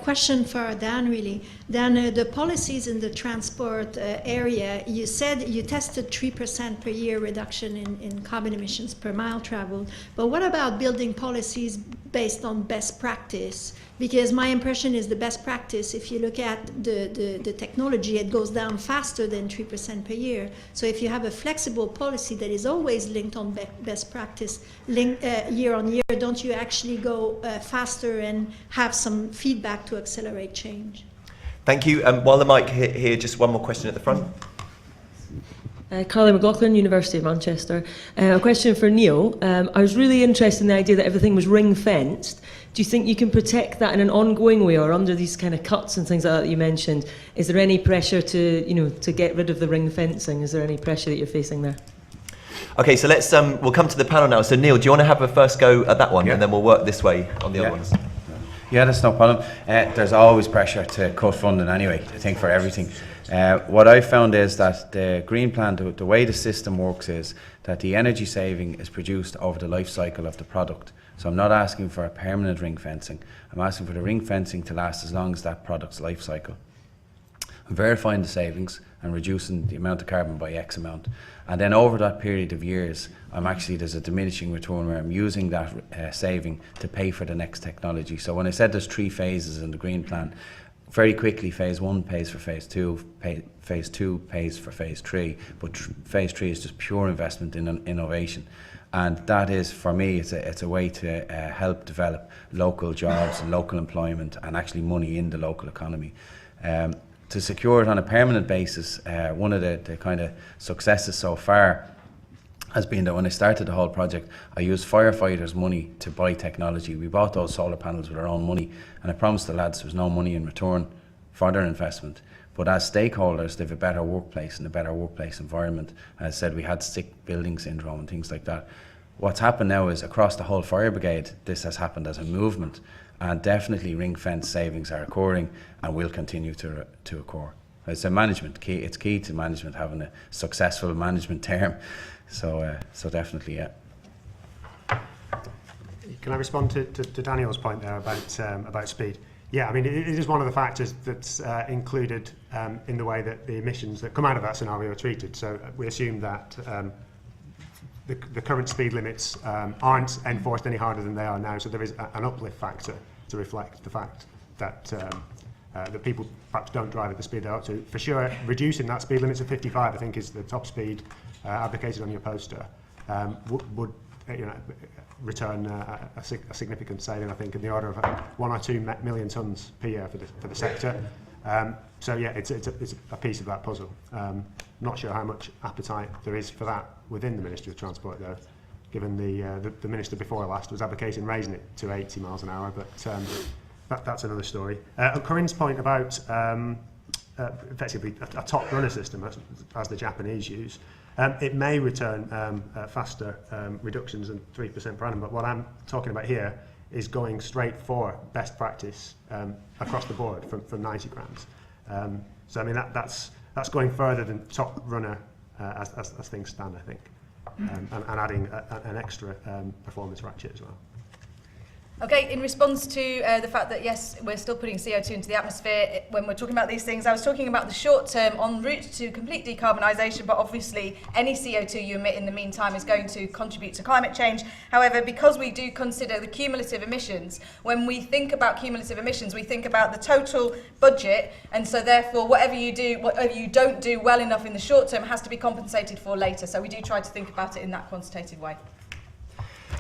Question for Dan, really. Dan, the policies in the transport area, you said you tested 3% per year reduction in carbon emissions per mile traveled, but what about building policies based on best practice? Because my impression is the best practice, if you look at the technology, it goes down faster than 3% per year. So if you have a flexible policy that is always linked on best practice, year on year, don't you actually go faster and have some feedback to accelerate change? Thank you. While the mic here, just one more question at the front. Carly McLaughlin, University of Manchester. A question for Neil. I was really interested in the idea that everything was ring-fenced. Do you think you can protect that in an ongoing way, or under these kind of cuts and things like that you mentioned? Is there any pressure to get rid of the ring fencing? Is there any pressure that you're facing there? Okay, so let's we'll come to the panel now. So Neil, do you want to have a first go at that one, Yeah. and then we'll work this way on the other ones? Yeah, that's no problem. There's always pressure to cut funding anyway, I think, for everything. What I found is that the green plan, the way the system works is that the energy saving is produced over the life cycle of the product. So I'm not asking for a permanent ring fencing. I'm asking for the ring fencing to last as long as that product's life cycle. I'm verifying the savings and reducing the amount of carbon by X amount. And then over that period of years, there's a diminishing return where I'm using that saving to pay for the next technology. So when I said there's 3 phases in the green plan, very quickly phase 1 pays for phase 2, phase 2 pays for phase 3, but phase 3 is just pure investment in innovation. And that is, for me, it's a way to help develop local jobs and local employment and actually money in the local economy. To secure it on a permanent basis, one of the kind of successes so far has been that when I started the whole project, I used firefighters' money to buy technology. We bought those solar panels with our own money, and I promised the lads there was no money in return for their investment. But as stakeholders, they have a better workplace and a better workplace environment. As I said, we had sick building syndrome and things like that. What's happened now is across the whole fire brigade, this has happened as a movement, and definitely ring fence savings are occurring and will continue to occur. It's a management key. It's key to management having a successful management term. So definitely, yeah. Can I respond to Daniel's point there about speed? Yeah, I mean, it is one of the factors that's included in the way that the emissions that come out of that scenario are treated. So we assume that the current speed limits aren't enforced any harder than they are now. So there is an uplift factor to reflect the fact that that people perhaps don't drive at the speed they ought to. For sure, reducing that speed limit to 55, I think, is the top speed advocated on your poster, would return a significant saving, I think, in the order of 1 or 2 million tonnes per year for the sector. So yeah, it's a piece of that puzzle. Not sure how much appetite there is for that within the Ministry of Transport, though, given the Minister before last was advocating raising it to 80 miles an hour, but that's another story. Corinne's point about effectively a top runner system, as the Japanese use, it may return faster reductions than 3% per annum, but what I'm talking about here is going straight for best practice across the board from 90 grams. So I mean that's going further than top runner as things stand, I think, and adding an extra performance ratchet as well. Okay, in response to the fact that, yes, we're still putting CO2 into the atmosphere when we're talking about these things, I was talking about the short term en route to complete decarbonisation, but obviously any CO2 you emit in the meantime is going to contribute to climate change. However, because we do consider the cumulative emissions, when we think about cumulative emissions, we think about the total budget, and so therefore whatever you don't do well enough in the short term has to be compensated for later. So we do try to think about it in that quantitative way.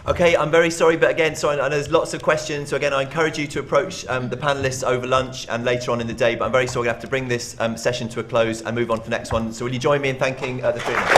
Okay, I'm very sorry, but again, I know there's lots of questions. So again, I encourage you to approach the panellists over lunch and later on in the day, but I'm very sorry we have to bring this session to a close and move on to the next one. So will you join me in thanking the three of them?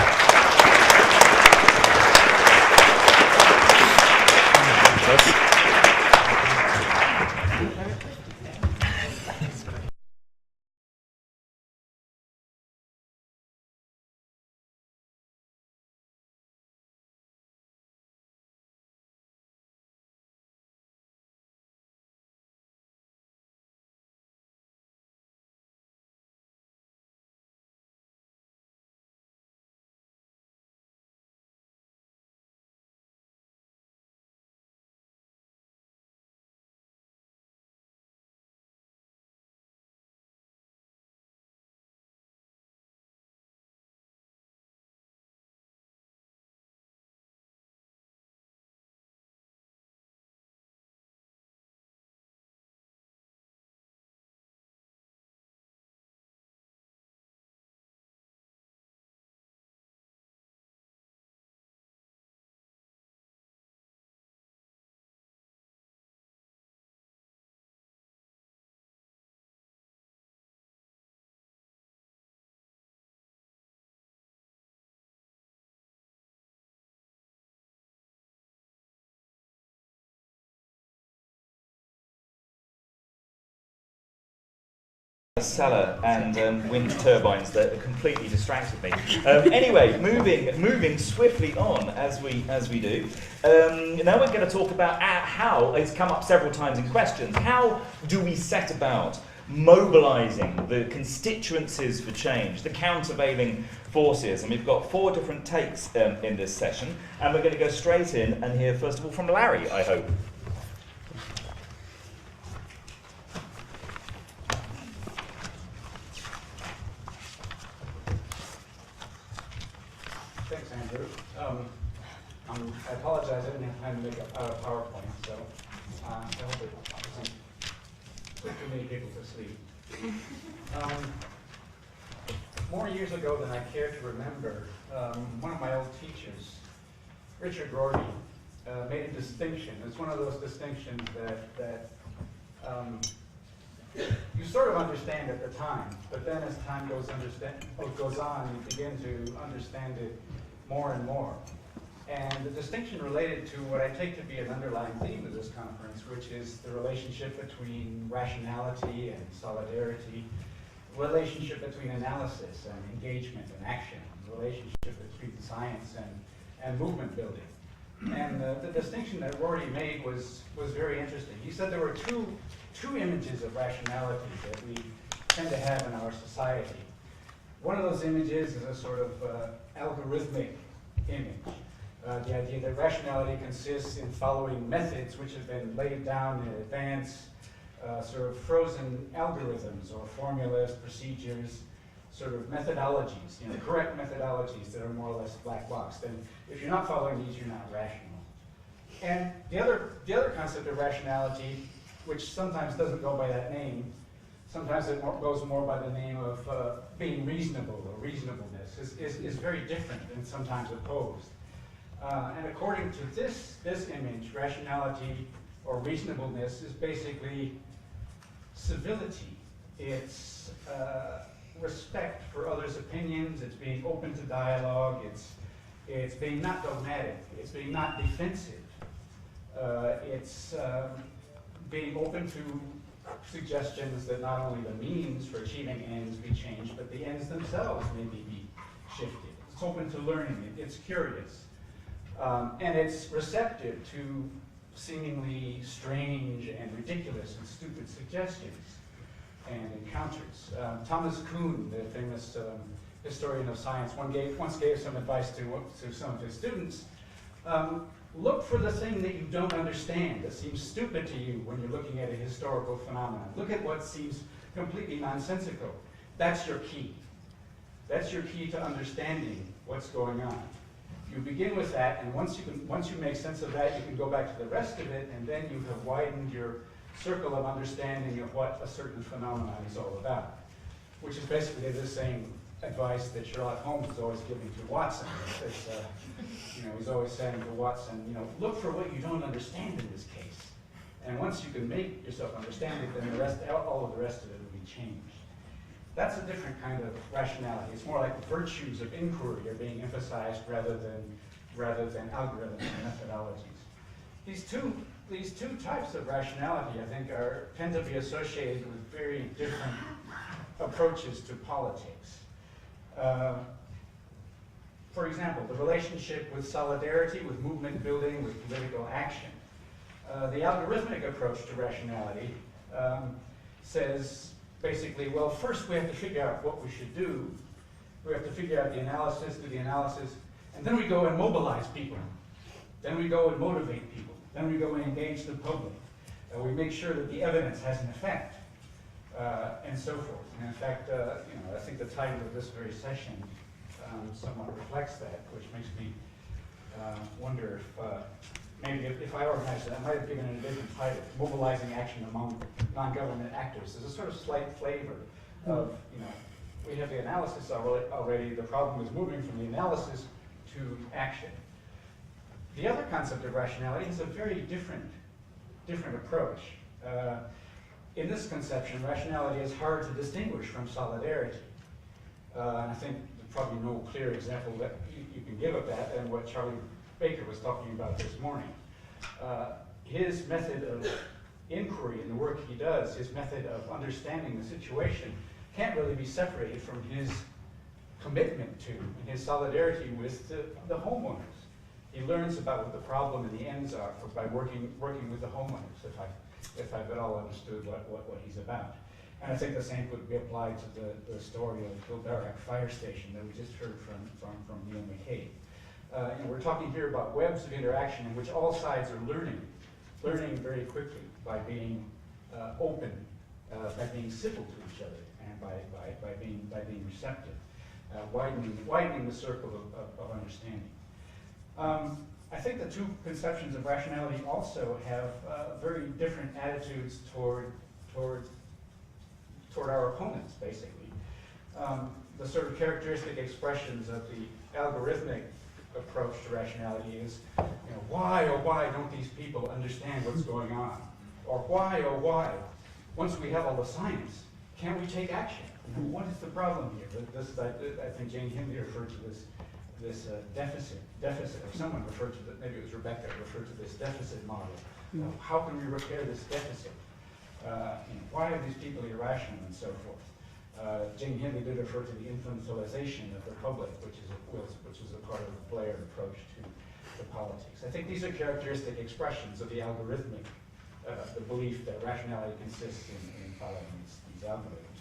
Cellar and wind turbines that completely distracted me. Anyway, moving swiftly on as we do. Now we're going to talk about how it's come up several times in questions. How do we set about mobilising the constituencies for change, the countervailing forces? And we've got 4 different takes in this session, and we're going to go straight in and hear first of all from Larry, I hope. Thanks, Andrew. I apologize, I didn't have time to make a PowerPoint, so I hope it doesn't put too many people to sleep. More years ago than I care to remember, one of my old teachers, Richard Rorty, made a distinction. It's one of those distinctions that you sort of understand at the time, but then as time goes on, you begin to understand it more and more. And the distinction related to what I take to be an underlying theme of this conference, which is the relationship between rationality and solidarity, relationship between analysis and engagement and action, relationship between science and movement building. And the distinction that Rory made was very interesting. He said there were two images of rationality that we tend to have in our society. One of those images is a sort of algorithmic image. The idea that rationality consists in following methods which have been laid down in advance, sort of frozen algorithms or formulas, procedures, sort of methodologies, correct methodologies that are more or less black boxed. And if you're not following these, you're not rational. And the other concept of rationality, which sometimes doesn't go by that name, sometimes it goes more by the name of being reasonable or reasonableness, is very different and sometimes opposed. And according to this image, rationality or reasonableness is basically civility. It's respect for others' opinions. It's being open to dialogue. It's being not dogmatic. It's being not defensive. It's being open to suggestions that not only the means for achieving ends be changed, but the ends themselves maybe be shifted. It's open to learning. It's curious. And it's receptive to seemingly strange and ridiculous and stupid suggestions and encounters. Thomas Kuhn, the famous historian of science, once gave some advice to some of his students. Look for the thing that you don't understand, that seems stupid to you when you're looking at a historical phenomenon. Look at what seems completely nonsensical. That's your key. That's your key to understanding what's going on. You begin with that, and once you make sense of that, you can go back to the rest of it, and then you have widened your circle of understanding of what a certain phenomenon is all about, which is basically the same advice that Sherlock Holmes is always giving to Watson. He's always saying to Watson, look for what you don't understand in this case, and once you can make yourself understand it, then all of the rest of it will be changed. That's a different kind of rationality. It's more like the virtues of inquiry are being emphasized rather than algorithms and methodologies. These these two types of rationality, I think, tend to be associated with very different approaches to politics. For example, the relationship with solidarity, with movement building, with political action. The algorithmic approach to rationality says basically, well, first we have to figure out what we should do. We have to figure out the analysis, do the analysis, and then we go and mobilize people. Then we go and motivate people. Then we go and engage the public. We make sure that the evidence has an effect, and so forth. And in fact, I think the title of this very session somewhat reflects that, which makes me wonder if maybe if I organized it, I might have given it a different title, Mobilizing Action Among Non-Government Actors. There's a sort of slight flavor of, we have the analysis already, the problem is moving from the analysis to action. The other concept of rationality is a very different approach. In this conception, rationality is hard to distinguish from solidarity. And I think there's probably no clear example that you can give of that than what Charlie Baker was talking about this morning. His method of inquiry and the work he does, his method of understanding the situation, can't really be separated from his commitment to and his solidarity with the homeowners. He learns about what the problem and the ends are by working with the homeowners, if I've at all understood what he's about. And I think the same could be applied to the story of Kilbarrack Fire Station that we just heard from Neil McCabe. We're talking here about webs of interaction in which all sides are learning very quickly by being open, by being civil to each other, and by being receptive, widening the circle of understanding. I think the two conceptions of rationality also have very different attitudes toward our opponents, basically. The sort of characteristic expressions of the algorithmic approach to rationality is, why, oh why don't these people understand what's going on? Or why, oh why, once we have all the science, can't we take action? What is the problem here? I think Jane Hindley referred to this deficit, or someone referred to maybe it was Rebecca, referred to this deficit model. How can we repair this deficit? Why are these people irrational and so forth? Jane Hindley did refer to the infantilization of the public, which is a part of the Blair approach to politics. I think these are characteristic expressions of the algorithmic, the belief that rationality consists in following these algorithms.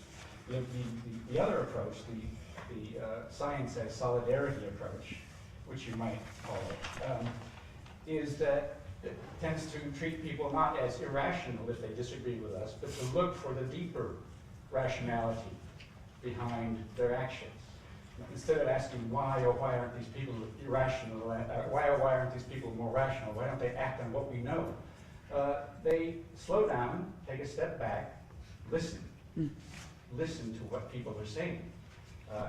The other approach, the science as solidarity approach, which you might call it, is that it tends to treat people not as irrational if they disagree with us, but to look for the deeper rationality behind their actions. Instead of asking why aren't these people irrational, why aren't these people more rational, why don't they act on what we know, they slow down, take a step back, listen to what people are saying,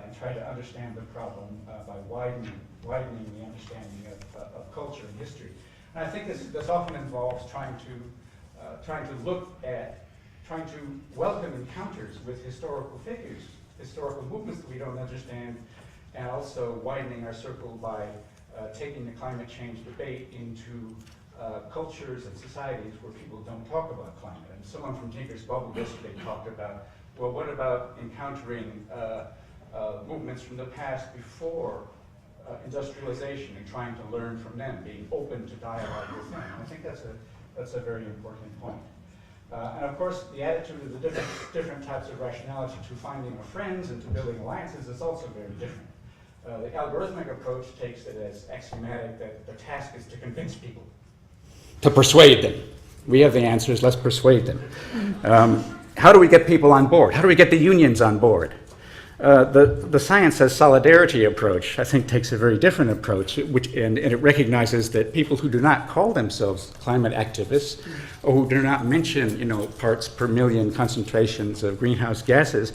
and try to understand the problem by widening the understanding of culture and history. And I think this often involves trying to welcome encounters with historical figures, historical movements that we don't understand, and also widening our circle by taking the climate change debate into cultures and societies where people don't talk about climate. And someone from Tinker's Bubble yesterday talked about, well, what about encountering movements from the past before industrialization and trying to learn from them, being open to dialogue with them. And I think that's a very important point. And of course, the attitude of the different types of rationality to finding of friends and to building alliances is also very different. The algorithmic approach takes it as axiomatic that the task is to convince people. To persuade them. We have the answers, let's persuade them. How do we get people on board? How do we get the unions on board? The science as solidarity approach, I think, takes a very different approach, and it recognizes that people who do not call themselves climate activists, or who do not mention, parts per million concentrations of greenhouse gases,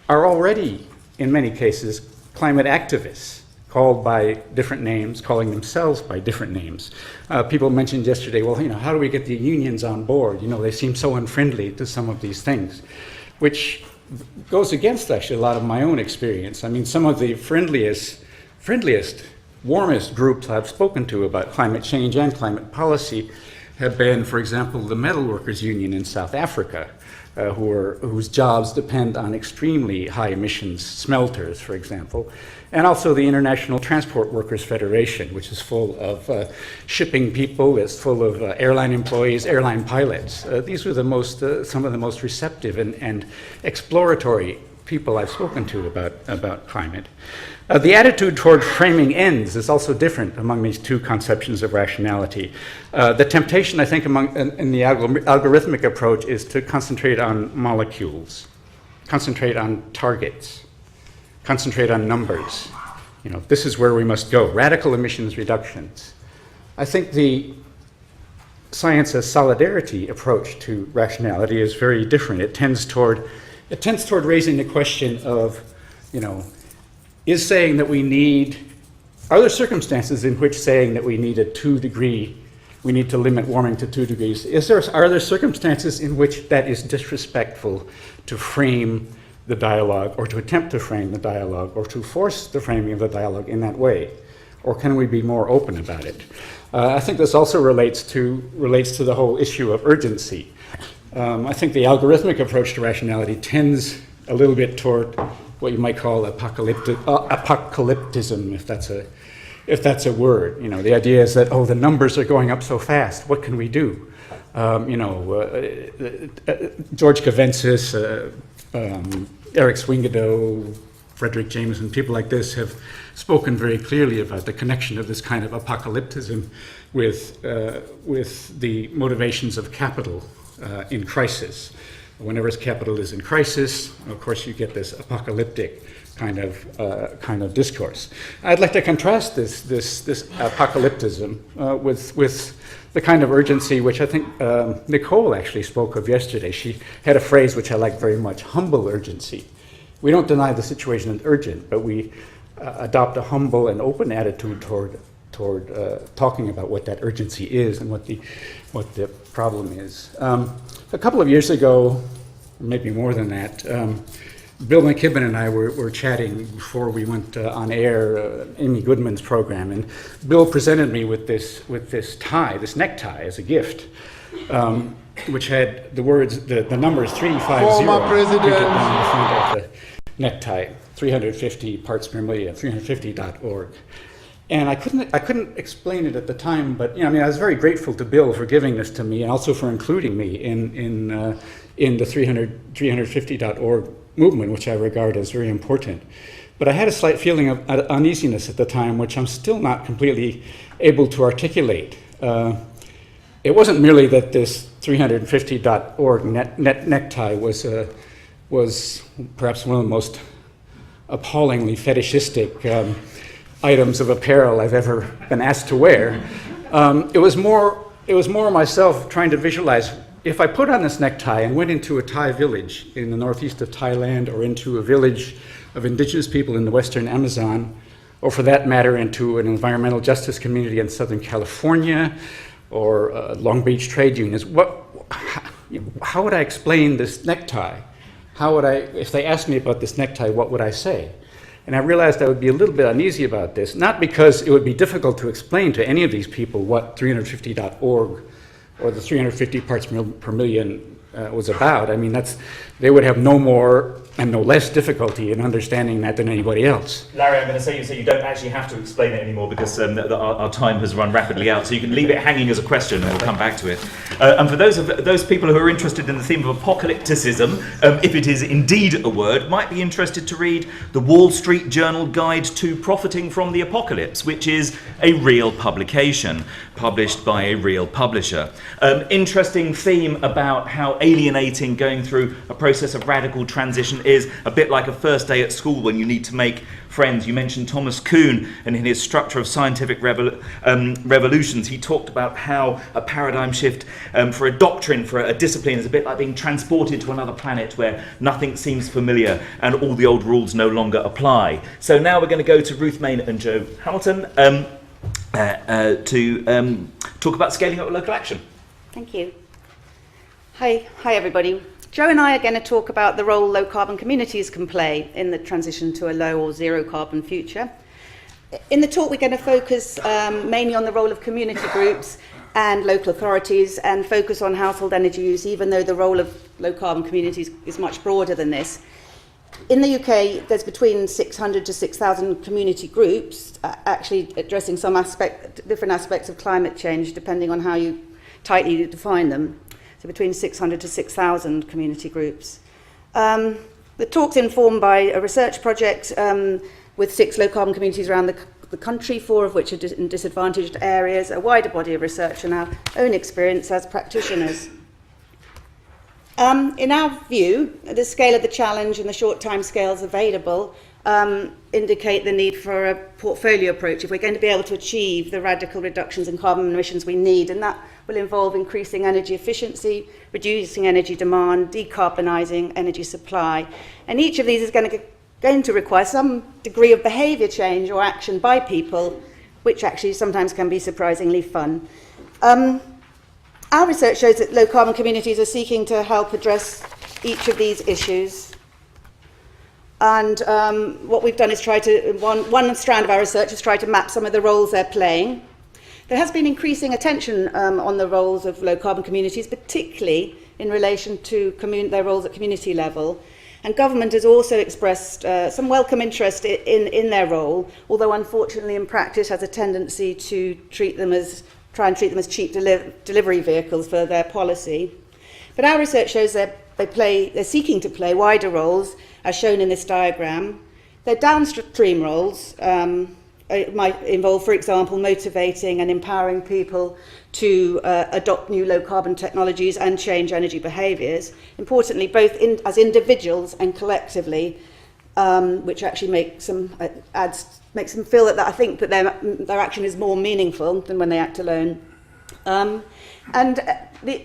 are already, in many cases, climate activists, called by different names, calling themselves by different names. People mentioned yesterday, well, how do we get the unions on board? They seem so unfriendly to some of these things, which goes against actually a lot of my own experience. I mean, some of the friendliest, warmest groups I've spoken to about climate change and climate policy have been, for example, the metal workers union in South Africa, whose jobs depend on extremely high emissions smelters, for example, and also the International Transport Workers Federation, which is full of shipping people, it's full of airline employees, airline pilots. These were some of the most receptive and exploratory people I've spoken to about climate. The attitude toward framing ends is also different among these two conceptions of rationality. The temptation, I think, in the algorithmic approach is to concentrate on molecules, concentrate on targets, concentrate on numbers. You know, this is where we must go, radical emissions reductions. I think the science as solidarity approach to rationality is very different. It tends toward raising the question of, you know, is saying that are there circumstances in which saying that we need we need to limit warming to 2 degrees, are there circumstances in which that is disrespectful to frame the dialogue, or to attempt to frame the dialogue, or to force the framing of the dialogue in that way? Or can we be more open about it? I think this also relates to the whole issue of urgency. I think the algorithmic approach to rationality tends a little bit toward what you might call apocalypticism, if that's a word. You know, the idea is that, the numbers are going up so fast. What can we do? George Cavensis, Eric Swingado, Frederick Jameson, people like this have spoken very clearly about the connection of this kind of apocalypticism with the motivations of capital in crisis. Whenever capital is in crisis, of course, you get this apocalyptic kind of discourse. I'd like to contrast this apocalypticism with the kind of urgency which I think Nicole actually spoke of yesterday. She had a phrase which I like very much: humble urgency. We don't deny the situation is urgent, but we adopt a humble and open attitude toward talking about what that urgency is and what the problem is. A couple of years ago, maybe more than that, Bill McCabe and I were chatting before we went on air, Amy Goodman's program, and Bill presented me with this tie, this necktie, as a gift, which had the words, the numbers 350 printed down the front of the necktie, 350 parts per million, 350.org. And I couldn't explain it at the time, but I was very grateful to Bill for giving this to me, and also for including me in the 350.org movement, which I regard as very important. But I had a slight feeling of uneasiness at the time, which I'm still not completely able to articulate. It wasn't merely that this 350.org necktie was perhaps one of the most appallingly fetishistic items of apparel I've ever been asked to wear. It was more myself trying to visualize, if I put on this necktie and went into a Thai village in the northeast of Thailand, or into a village of indigenous people in the western Amazon, or for that matter into an environmental justice community in Southern California, or Long Beach trade unions, how would I explain this necktie? If they asked me about this necktie, what would I say? And I realized I would be a little bit uneasy about this, not because it would be difficult to explain to any of these people what 350.org or the 350 parts per million was about. They would have no more and no less difficulty in understanding that than anybody else. Larry, I'm going to say you don't actually have to explain it anymore, because our time has run rapidly out, so you can leave it hanging as a question and we'll come back to it. And for those people who are interested in the theme of apocalypticism, if it is indeed a word, might be interested to read the Wall Street Journal Guide to Profiting from the Apocalypse, which is a real publication published by a real publisher. Interesting theme about how alienating going through a process of radical transition is, a bit like a first day at school when you need to make friends. You mentioned Thomas Kuhn, and in his Structure of Scientific Revolutions, he talked about how a paradigm shift for a doctrine, for a discipline, is a bit like being transported to another planet where nothing seems familiar and all the old rules no longer apply. So now we're going to go to Ruth Main and Joe Hamilton to talk about scaling up local action. Thank you. Hi everybody. Joe and I are going to talk about the role low carbon communities can play in the transition to a low or zero carbon future. In the talk, we're going to focus mainly on the role of community groups and local authorities and focus on household energy use, even though the role of low carbon communities is much broader than this. In the UK, there's between 600 to 6,000 community groups actually addressing different aspects of climate change, depending on how you tightly define them. So between 600 to 6,000 community groups. The talk's informed by a research project with 6 low-carbon communities around the country, 4 of which are in disadvantaged areas, a wider body of research and our own experience as practitioners. In our view, the scale of the challenge and the short time scales available indicate the need for a portfolio approach if we're going to be able to achieve the radical reductions in carbon emissions we need, and that will involve increasing energy efficiency, reducing energy demand, decarbonising energy supply. And each of these is going to require some degree of behaviour change or action by people, which actually sometimes can be surprisingly fun. Our research shows that low-carbon communities are seeking to help address each of these issues. And what we've done is try to, one strand of our research is try to map some of the roles they're playing. There has been increasing attention on the roles of low-carbon communities, particularly in relation to their roles at community level. And government has also expressed some welcome interest in their role, although unfortunately in practice has a tendency to try and treat them as cheap delivery vehicles for their policy. But our research shows they're seeking to play wider roles, as shown in this diagram. Their downstream roles might involve, for example, motivating and empowering people to adopt new low-carbon technologies and change energy behaviours. Importantly, both as individuals and collectively, which actually makes them feel that I think that their action is more meaningful than when they act alone. And the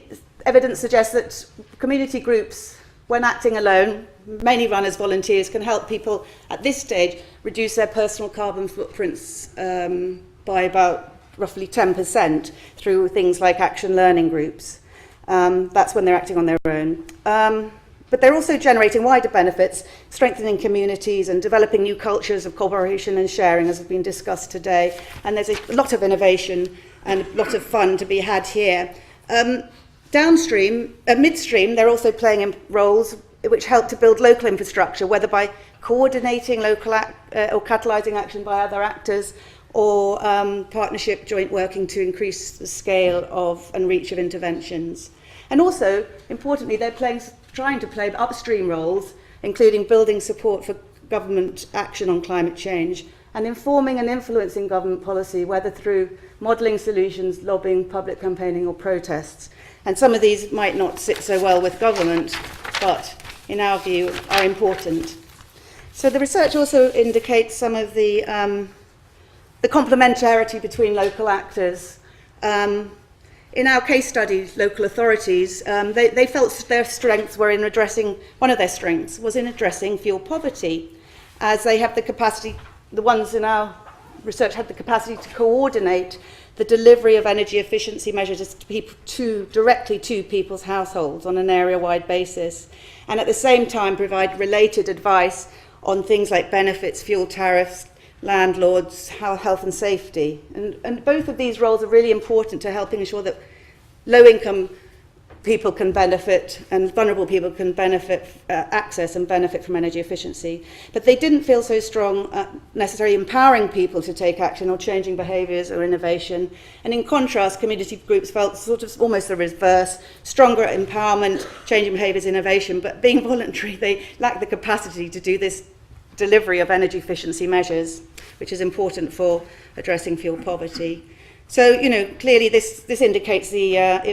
evidence suggests that community groups, when acting alone, mainly run as volunteers, can help people at this stage reduce their personal carbon footprints by about roughly 10% through things like action learning groups. That's when they're acting on their own. But they're also generating wider benefits, strengthening communities and developing new cultures of cooperation and sharing, as has been discussed today. And there's a lot of innovation and a lot of fun to be had here. Midstream, they're also playing roles which help to build local infrastructure, whether by coordinating local or catalysing action by other actors, or partnership joint working to increase the scale of and reach of interventions. And also, importantly, they're trying to play upstream roles, including building support for government action on climate change and informing and influencing government policy, whether through modelling solutions, lobbying, public campaigning or protests. And some of these might not sit so well with government, but in our view are important. So the research also indicates some of the complementarity between local actors. In our case study, local authorities, they felt their strengths were in addressing, one of their strengths was in addressing fuel poverty, as they have the capacity, the ones in our research had the capacity to coordinate the delivery of energy efficiency measures directly to people's households on an area-wide basis, and at the same time provide related advice on things like benefits, fuel tariffs, landlords, health and safety. And both of these roles are really important to helping ensure that low-income people can benefit and vulnerable people can benefit, access and benefit from energy efficiency. But they didn't feel so strong necessarily empowering people to take action or changing behaviours or innovation. And in contrast, community groups felt sort of almost the reverse, stronger empowerment, changing behaviours, innovation, but being voluntary, they lacked the capacity to do this delivery of energy efficiency measures, which is important for addressing fuel poverty. So, clearly this indicates that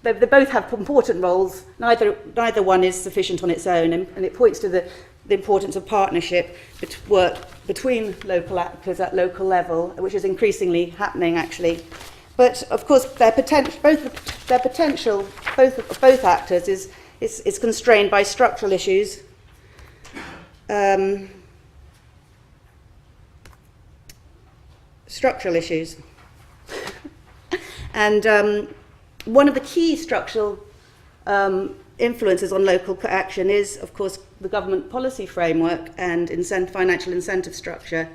they both have important roles. Neither one is sufficient on its own, and it points to the importance of partnership work between local actors at local level, which is increasingly happening actually. But of course, both actors is constrained by structural issues. And one of the key structural influences on local action is, of course, the government policy framework and financial incentive structure.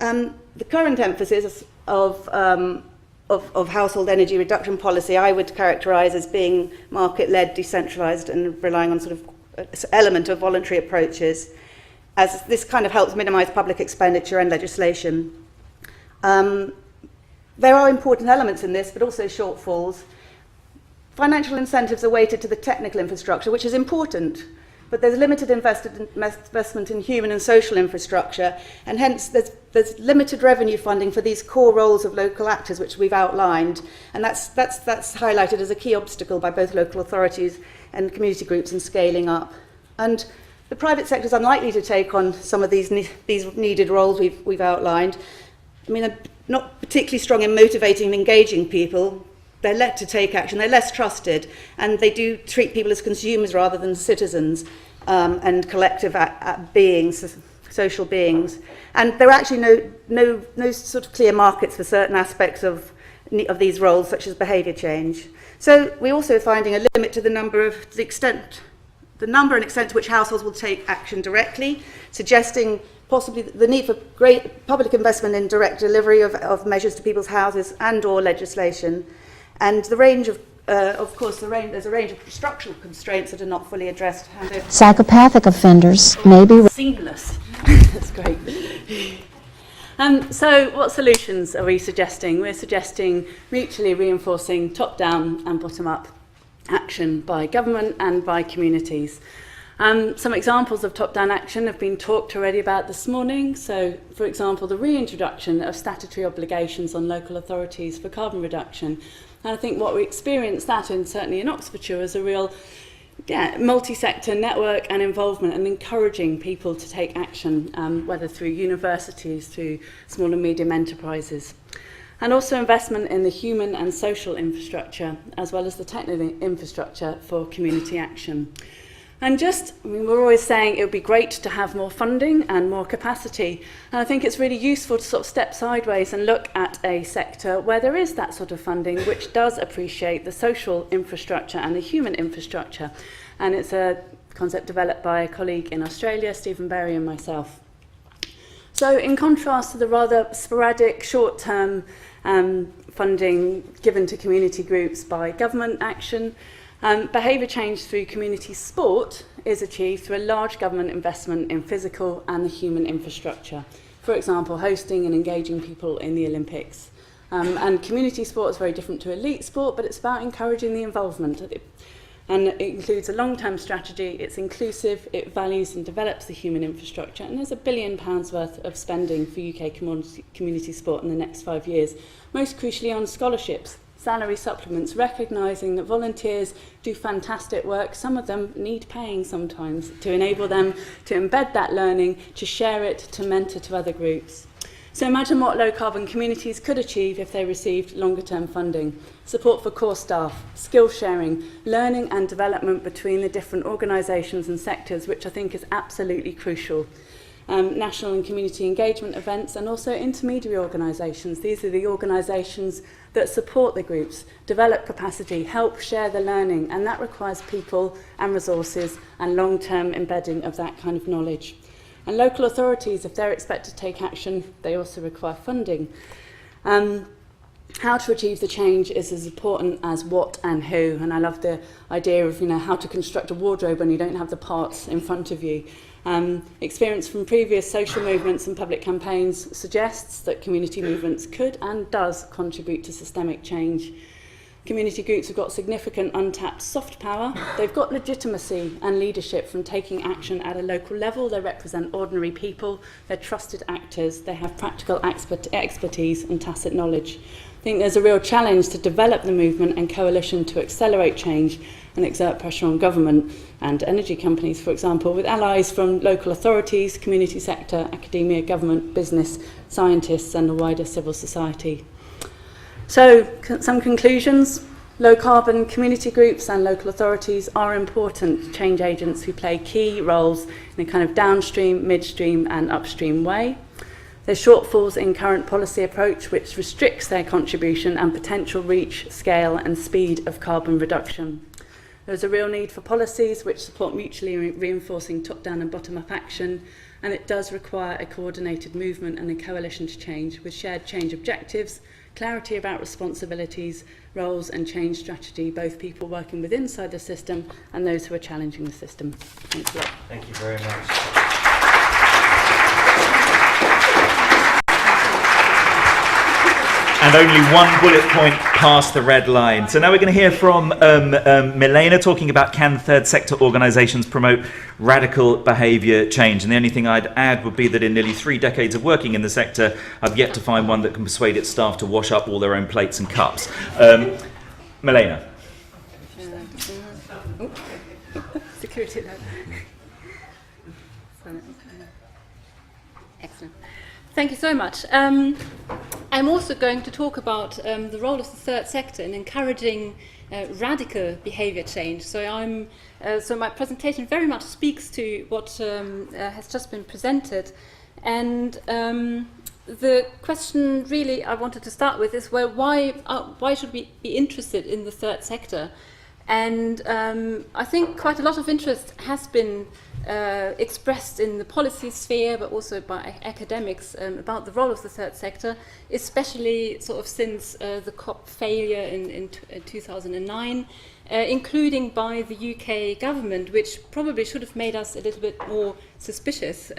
The current emphasis of of household energy reduction policy I would characterise as being market-led, decentralised, and relying on sort of an element of voluntary approaches, as this kind of helps minimise public expenditure and legislation. There are important elements in this, but also shortfalls. Financial incentives are weighted to the technical infrastructure, which is important, but there's limited investment in human and social infrastructure, and hence there's limited revenue funding for these core roles of local actors, which we've outlined, and that's highlighted as a key obstacle by both local authorities and community groups in scaling up. And the private sector is unlikely to take on some of these needed roles we've outlined. I mean, they're not particularly strong in motivating and engaging people. They're led to take action, they're less trusted, and they do treat people as consumers rather than citizens and collective beings, social beings. And there are actually no sort of clear markets for certain aspects of these roles, such as behaviour change. So we're also finding a limit to the number and extent to which households will take action directly, suggesting possibly the need for great public investment in direct delivery of measures to people's houses and or legislation. And the range of course, there's a range of structural constraints that are not fully addressed. Psychopathic offenders may be seamless. That's great. So what solutions are we suggesting? We're suggesting mutually reinforcing top-down and bottom-up action by government and by communities. Some examples of top-down action have been talked already about this morning. So, for example, the reintroduction of statutory obligations on local authorities for carbon reduction. And I think what we experienced that, and certainly in Oxfordshire, was a real multi-sector network and involvement, and encouraging people to take action, whether through universities, through small and medium enterprises. And also investment in the human and social infrastructure, as well as the technical infrastructure for community action. And we're always saying it would be great to have more funding and more capacity. And I think it's really useful to sort of step sideways and look at a sector where there is that sort of funding, which does appreciate the social infrastructure and the human infrastructure. And it's a concept developed by a colleague in Australia, Stephen Berry, and myself. So in contrast to the rather sporadic, short-term funding given to community groups by government action, behaviour change through community sport is achieved through a large government investment in physical and the human infrastructure. For example, hosting and engaging people in the Olympics. And community sport is very different to elite sport, but it's about encouraging the involvement. And it includes a long-term strategy, it's inclusive, it values and develops the human infrastructure, and there's £1 billion worth of spending for UK community sport in the next 5 years, most crucially on scholarships, salary supplements, recognising that volunteers do fantastic work. Some of them need paying sometimes to enable them to embed that learning, to share it, to mentor to other groups. So imagine what low-carbon communities could achieve if they received longer-term funding. Support for core staff, skill sharing, learning and development between the different organisations and sectors, which I think is absolutely crucial. National and community engagement events, and also intermediary organisations. These are the organisations that support the groups, develop capacity, help share the learning, and that requires people and resources and long-term embedding of that kind of knowledge. And local authorities, if they're expected to take action, they also require funding. How to achieve the change is as important as what and who. And I love the idea of how to construct a wardrobe when you don't have the parts in front of you. Experience from previous social movements and public campaigns suggests that community movements could and does contribute to systemic change. Community groups have got significant untapped soft power. They've got legitimacy and leadership from taking action at a local level. They represent ordinary people. They're trusted actors. They have practical expertise and tacit knowledge. I think there's a real challenge to develop the movement and coalition to accelerate change and exert pressure on government and energy companies, for example, with allies from local authorities, community sector, academia, government, business, scientists, and the wider civil society. So, some conclusions. Low-carbon community groups and local authorities are important change agents who play key roles in a kind of downstream, midstream, and upstream way. There's shortfalls in current policy approach which restricts their contribution and potential reach, scale, and speed of carbon reduction. There's a real need for policies which support mutually reinforcing top-down and bottom-up action, and it does require a coordinated movement and a coalition to change with shared change objectives, clarity about responsibilities, roles and change strategy, both people working within inside the system and those who are challenging the system. Thanks a lot. Thank you very much. And only one bullet point past the red line. So now we're going to hear from Milena talking about can third sector organisations promote radical behaviour change. And the only thing I'd add would be that in nearly 3 decades of working in the sector, I've yet to find one that can persuade its staff to wash up all their own plates and cups. Milena. Security note. Excellent. Thank you so much. I'm also going to talk about the role of the third sector in encouraging radical behaviour change. So my presentation very much speaks to what has just been presented. And the question really I wanted to start with is, well, why should we be interested in the third sector? And I think quite a lot of interest has been expressed in the policy sphere, but also by academics about the role of the third sector, especially sort of since the COP failure in 2009, including by the UK government, which probably should have made us a little bit more suspicious,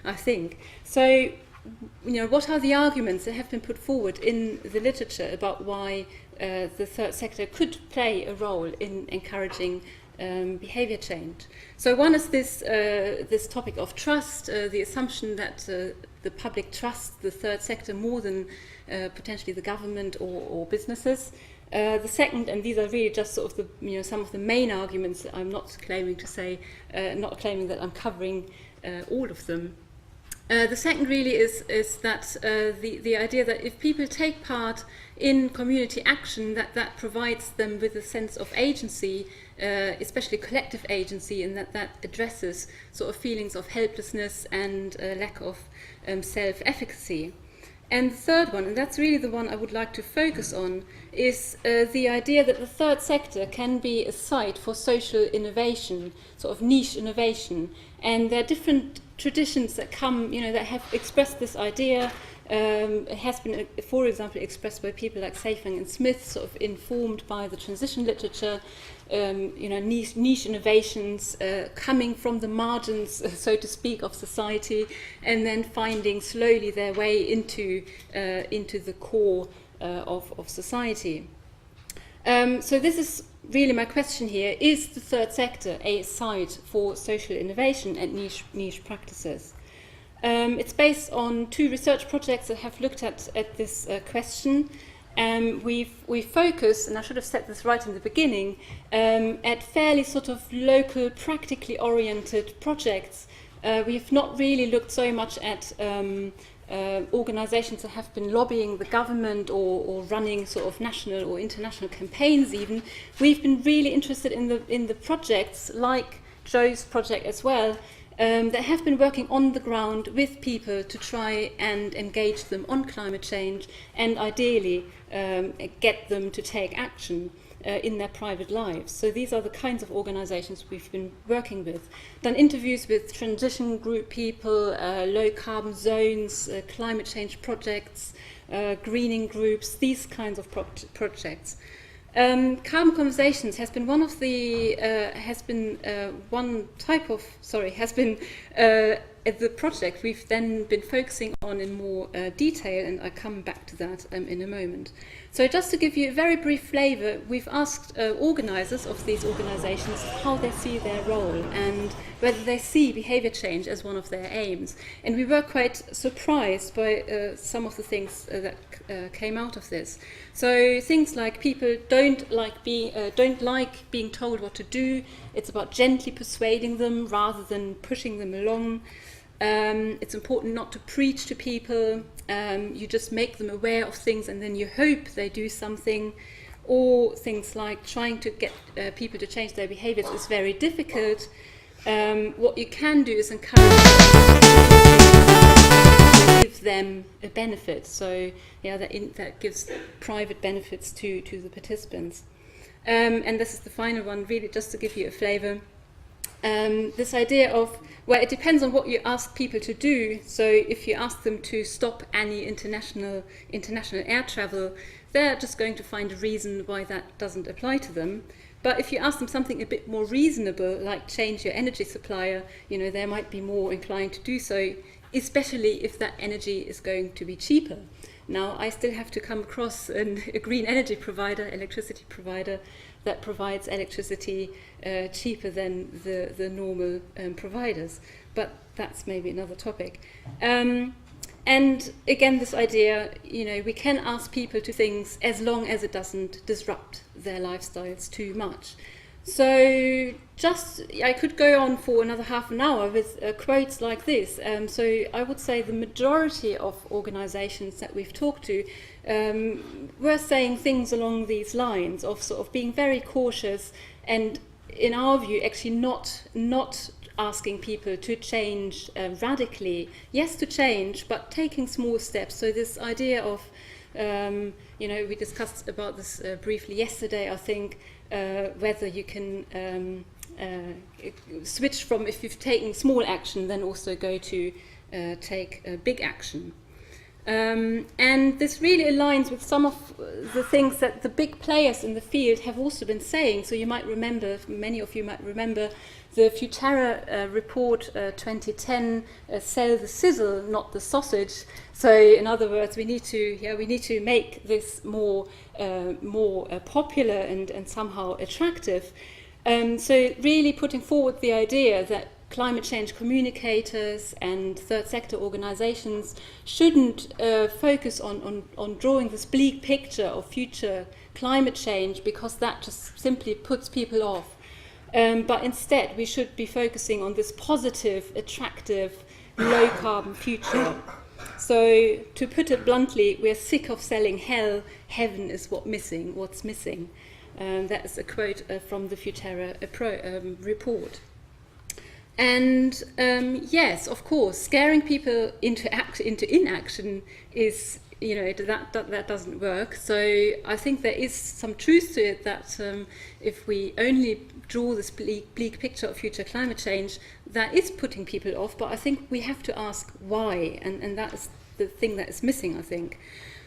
I think. So, what are the arguments that have been put forward in the literature about why the third sector could play a role in encouraging behaviour change? So one is this topic of trust, the assumption that the public trusts the third sector more than potentially the government or businesses. The second, and these are really just sort of the some of the main arguments. I'm not claiming that I'm covering all of them. The second really is that the idea that if people take part in community action, that provides them with a sense of agency, especially collective agency, and that addresses sort of feelings of helplessness and lack of self-efficacy. And the third one, and that's really the one I would like to focus on, is the idea that the third sector can be a site for social innovation, sort of niche innovation. And there are different traditions that come, that have expressed this idea. It has been, for example, expressed by people like Seyfang and Smith, sort of informed by the transition literature. Niche innovations coming from the margins, so to speak, of society, and then finding slowly their way into the core of society. So this is really my question here. Is the third sector a site for social innovation and niche practices? It's based on 2 research projects that have looked at this question. We focus, and I should have said this right in the beginning, at fairly sort of local, practically oriented projects. We've not really looked so much at organisations that have been lobbying the government or running sort of national or international campaigns even. We've been really interested in the projects, like Joe's project as well, that have been working on the ground with people to try and engage them on climate change and ideally get them to take action in their private lives. So these are the kinds of organisations we've been working with. Done interviews with transition group people, low carbon zones, climate change projects, greening groups, these kinds of projects. Carbon Conversations has been one of the the project we've then been focusing on in more detail, and I'll come back to that in a moment. So just to give you a very brief flavour, we've asked organisers of these organisations how they see their role and whether they see behaviour change as one of their aims. And we were quite surprised by some of the things that came out of this. So things like people don't like being told what to do. It's about gently persuading them rather than pushing them along. It's important not to preach to people. You just make them aware of things and then you hope they do something. Or things like trying to get people to change their behaviours is very difficult. What you can do is encourage give them a benefit. So that gives private benefits to the participants. And this is the final one, really just to give you a flavour. this idea of, well, it depends on what you ask people to do. So if you ask them to stop any international air travel, they're just going to find a reason why that doesn't apply to them. But if you ask them something a bit more reasonable, like change your energy supplier, they might be more inclined to do so, especially if that energy is going to be cheaper. Now, I still have to come across a green energy provider, electricity provider, that provides electricity cheaper than the normal providers. But that's maybe another topic. And again, this idea, we can ask people to things as long as it doesn't disrupt their lifestyles too much. So I could go on for another half an hour with quotes like this. So I would say the majority of organizations that we've talked to were saying things along these lines of sort of being very cautious and, in our view, actually not asking people to change radically. Yes, to change, but taking small steps. So this idea of, we discussed about this briefly yesterday, I think, whether you can switch from, if you've taken small action, then also go to take big action. And this really aligns with some of the things that the big players in the field have also been saying. So you might remember, many of you might remember, the Futerra report 2010, sell the sizzle, not the sausage. So in other words, we need to make this more popular and somehow attractive. So really putting forward the idea that climate change communicators and third sector organizations shouldn't focus on drawing this bleak picture of future climate change, because that just simply puts people off. But instead, we should be focusing on this positive, attractive, low-carbon future. So, to put it bluntly, we're sick of selling hell. Heaven is what's missing. That is a quote from the Futerra report. And yes, of course, scaring people into inaction is, that doesn't work. So I think there is some truth to it that if we only draw this bleak picture of future climate change, that is putting people off. But I think we have to ask why, and that is the thing that is missing, I think.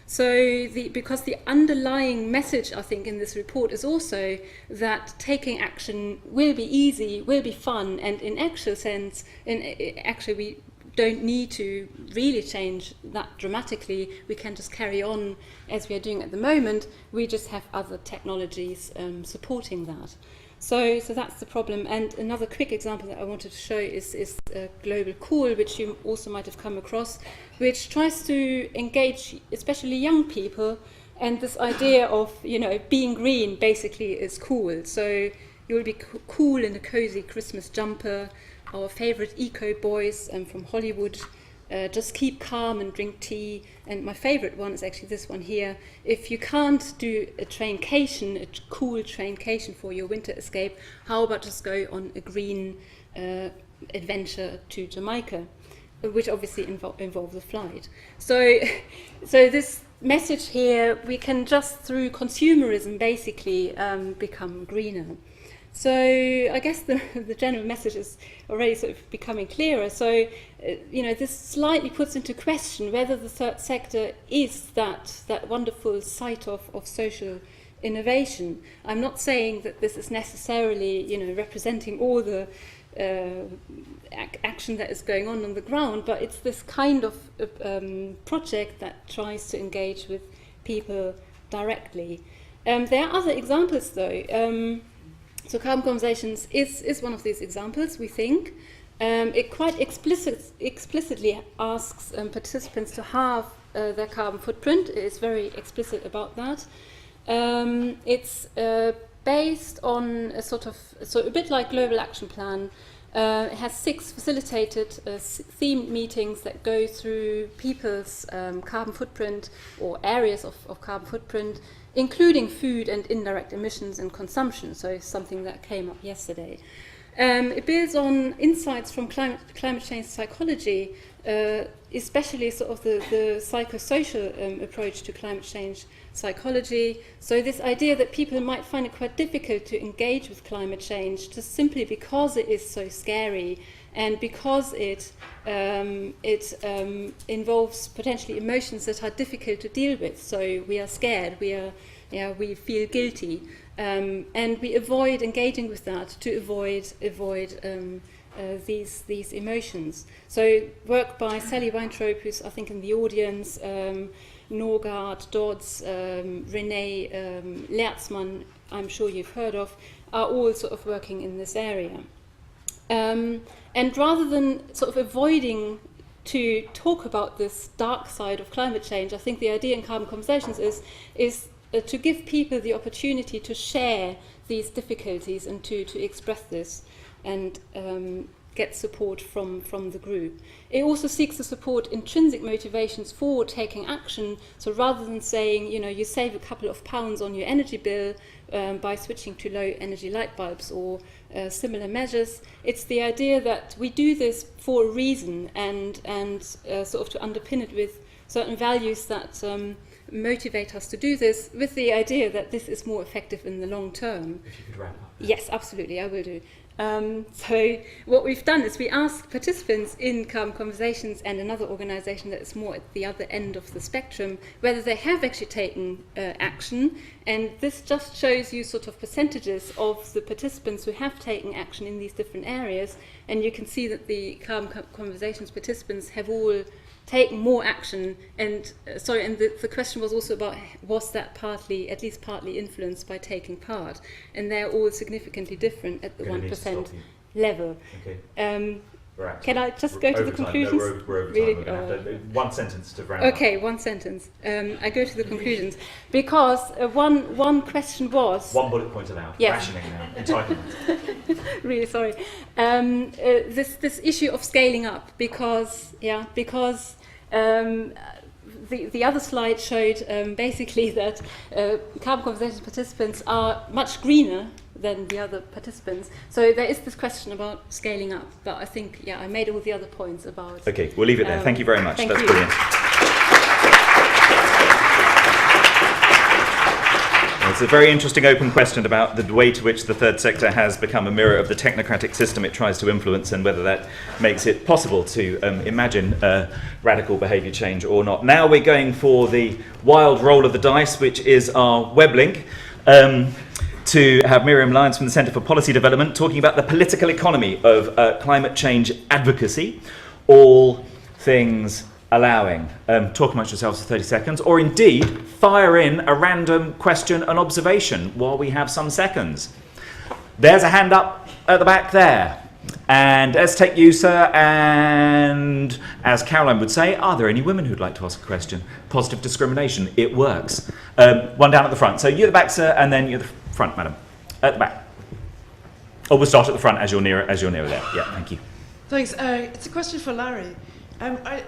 So because the underlying message, I think, in this report is also that taking action will be easy, will be fun, and in actual sense, actually we don't need to really change that dramatically. We can just carry on as we are doing at the moment. We just have other technologies supporting that. So that's the problem. And another quick example that I wanted to show is Global Cool, which you also might have come across, which tries to engage especially young people, and this idea of, being green basically is cool. So you'll be cool in a cozy Christmas jumper. Our favorite eco boys from Hollywood, just keep calm and drink tea. And my favorite one is actually this one here. If you can't do a cool traincation for your winter escape, how about just go on a green adventure to Jamaica, which obviously involves a flight. So this message here, we can just through consumerism basically become greener. So I guess the general message is already sort of becoming clearer. So, this slightly puts into question whether the third sector is that wonderful site of social innovation. I'm not saying that this is necessarily, representing all the action that is going on the ground, but it's this kind of project that tries to engage with people directly. There are other examples, though. So Carbon Conversations is one of these examples, we think. It quite explicitly asks participants to halve their carbon footprint. It is very explicit about that. It's based on a bit like Global Action Plan. It has 6 facilitated themed meetings that go through people's carbon footprint or areas of carbon footprint, including food and indirect emissions and consumption, so something that came up yesterday. It builds on insights from climate change psychology, especially sort of the psychosocial approach to climate change psychology. So this idea that people might find it quite difficult to engage with climate change just simply because it is so scary and because it involves potentially emotions that are difficult to deal with. So we are scared, we feel guilty, and we avoid engaging with that to avoid these emotions. So work by Sally Weintraub, who's I think in the audience, Norgard, Dodds, Renee Lertzmann, I'm sure you've heard of, are all sort of working in this area. And rather than sort of avoiding to talk about this dark side of climate change, I think the idea in Carbon Conversations is to give people the opportunity to share these difficulties and to express this and get support from the group. It also seeks to support intrinsic motivations for taking action. So rather than saying, you save a couple of pounds on your energy bill by switching to low energy light bulbs or similar measures, it's the idea that we do this for a reason and sort of to underpin it with certain values that motivate us to do this, with the idea that this is more effective in the long term. If you could wrap up. Yes, absolutely, I will do. So what we've done is we asked participants in Carbon Conversations and another organisation that is more at the other end of the spectrum whether they have actually taken action, and this just shows you sort of percentages of the participants who have taken action in these different areas, and you can see that the Carbon Conversations participants have all taken more action, and the question was also about, was that at least partly influenced by taking part, and they're all significantly different at the 1% level. Okay. Can I just go to the conclusions? No, we're over time. Really? We're going to have to, one sentence to round up. Okay, one sentence. I go to the conclusions because one question was... One bullet point allowed. Yes. Rationing now. Entitlement. Really sorry. This issue of scaling up because the other slide showed basically that Carbon Conversations participants are much greener than the other participants. So there is this question about scaling up, but I think, I made all the other points about... Okay, we'll leave it there. Thank you very much. That's brilliant. It's a very interesting open question about the way to which the third sector has become a mirror of the technocratic system it tries to influence and whether that makes it possible to imagine radical behaviour change or not. Now we're going for the wild roll of the dice, which is our web link, to have Miriam Lyons from the Centre for Policy Development talking about the political economy of climate change advocacy, all things allowing. Talk amongst yourselves for 30 seconds, or indeed fire in a random question and observation while we have some seconds. There's a hand up at the back there. And let's take you, sir, and as Caroline would say, are there any women who'd like to ask a question? Positive discrimination, it works. One down at the front. So you're the back, sir, and then you're the front, madam. At the back. Oh, we'll start at the front as you're nearer there. Yeah, thank you. Thanks. It's a question for Larry. I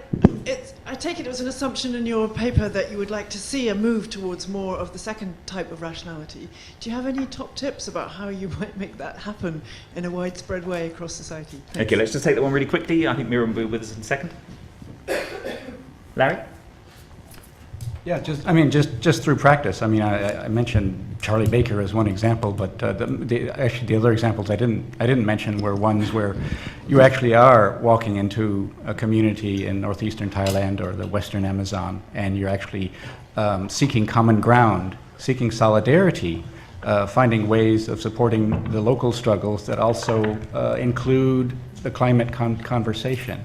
take it as an assumption in your paper that you would like to see a move towards more of the second type of rationality. Do you have any top tips about how you might make that happen in a widespread way across society? Thanks. Okay, let's just take that one really quickly. I think Miriam will be with us in a second. Larry? Yeah, just through practice. I mean, I mentioned Charlie Baker as one example, but actually the other examples I didn't mention were ones where you actually are walking into a community in northeastern Thailand or the western Amazon, and you're actually seeking common ground, seeking solidarity, finding ways of supporting the local struggles that also include the climate conversation.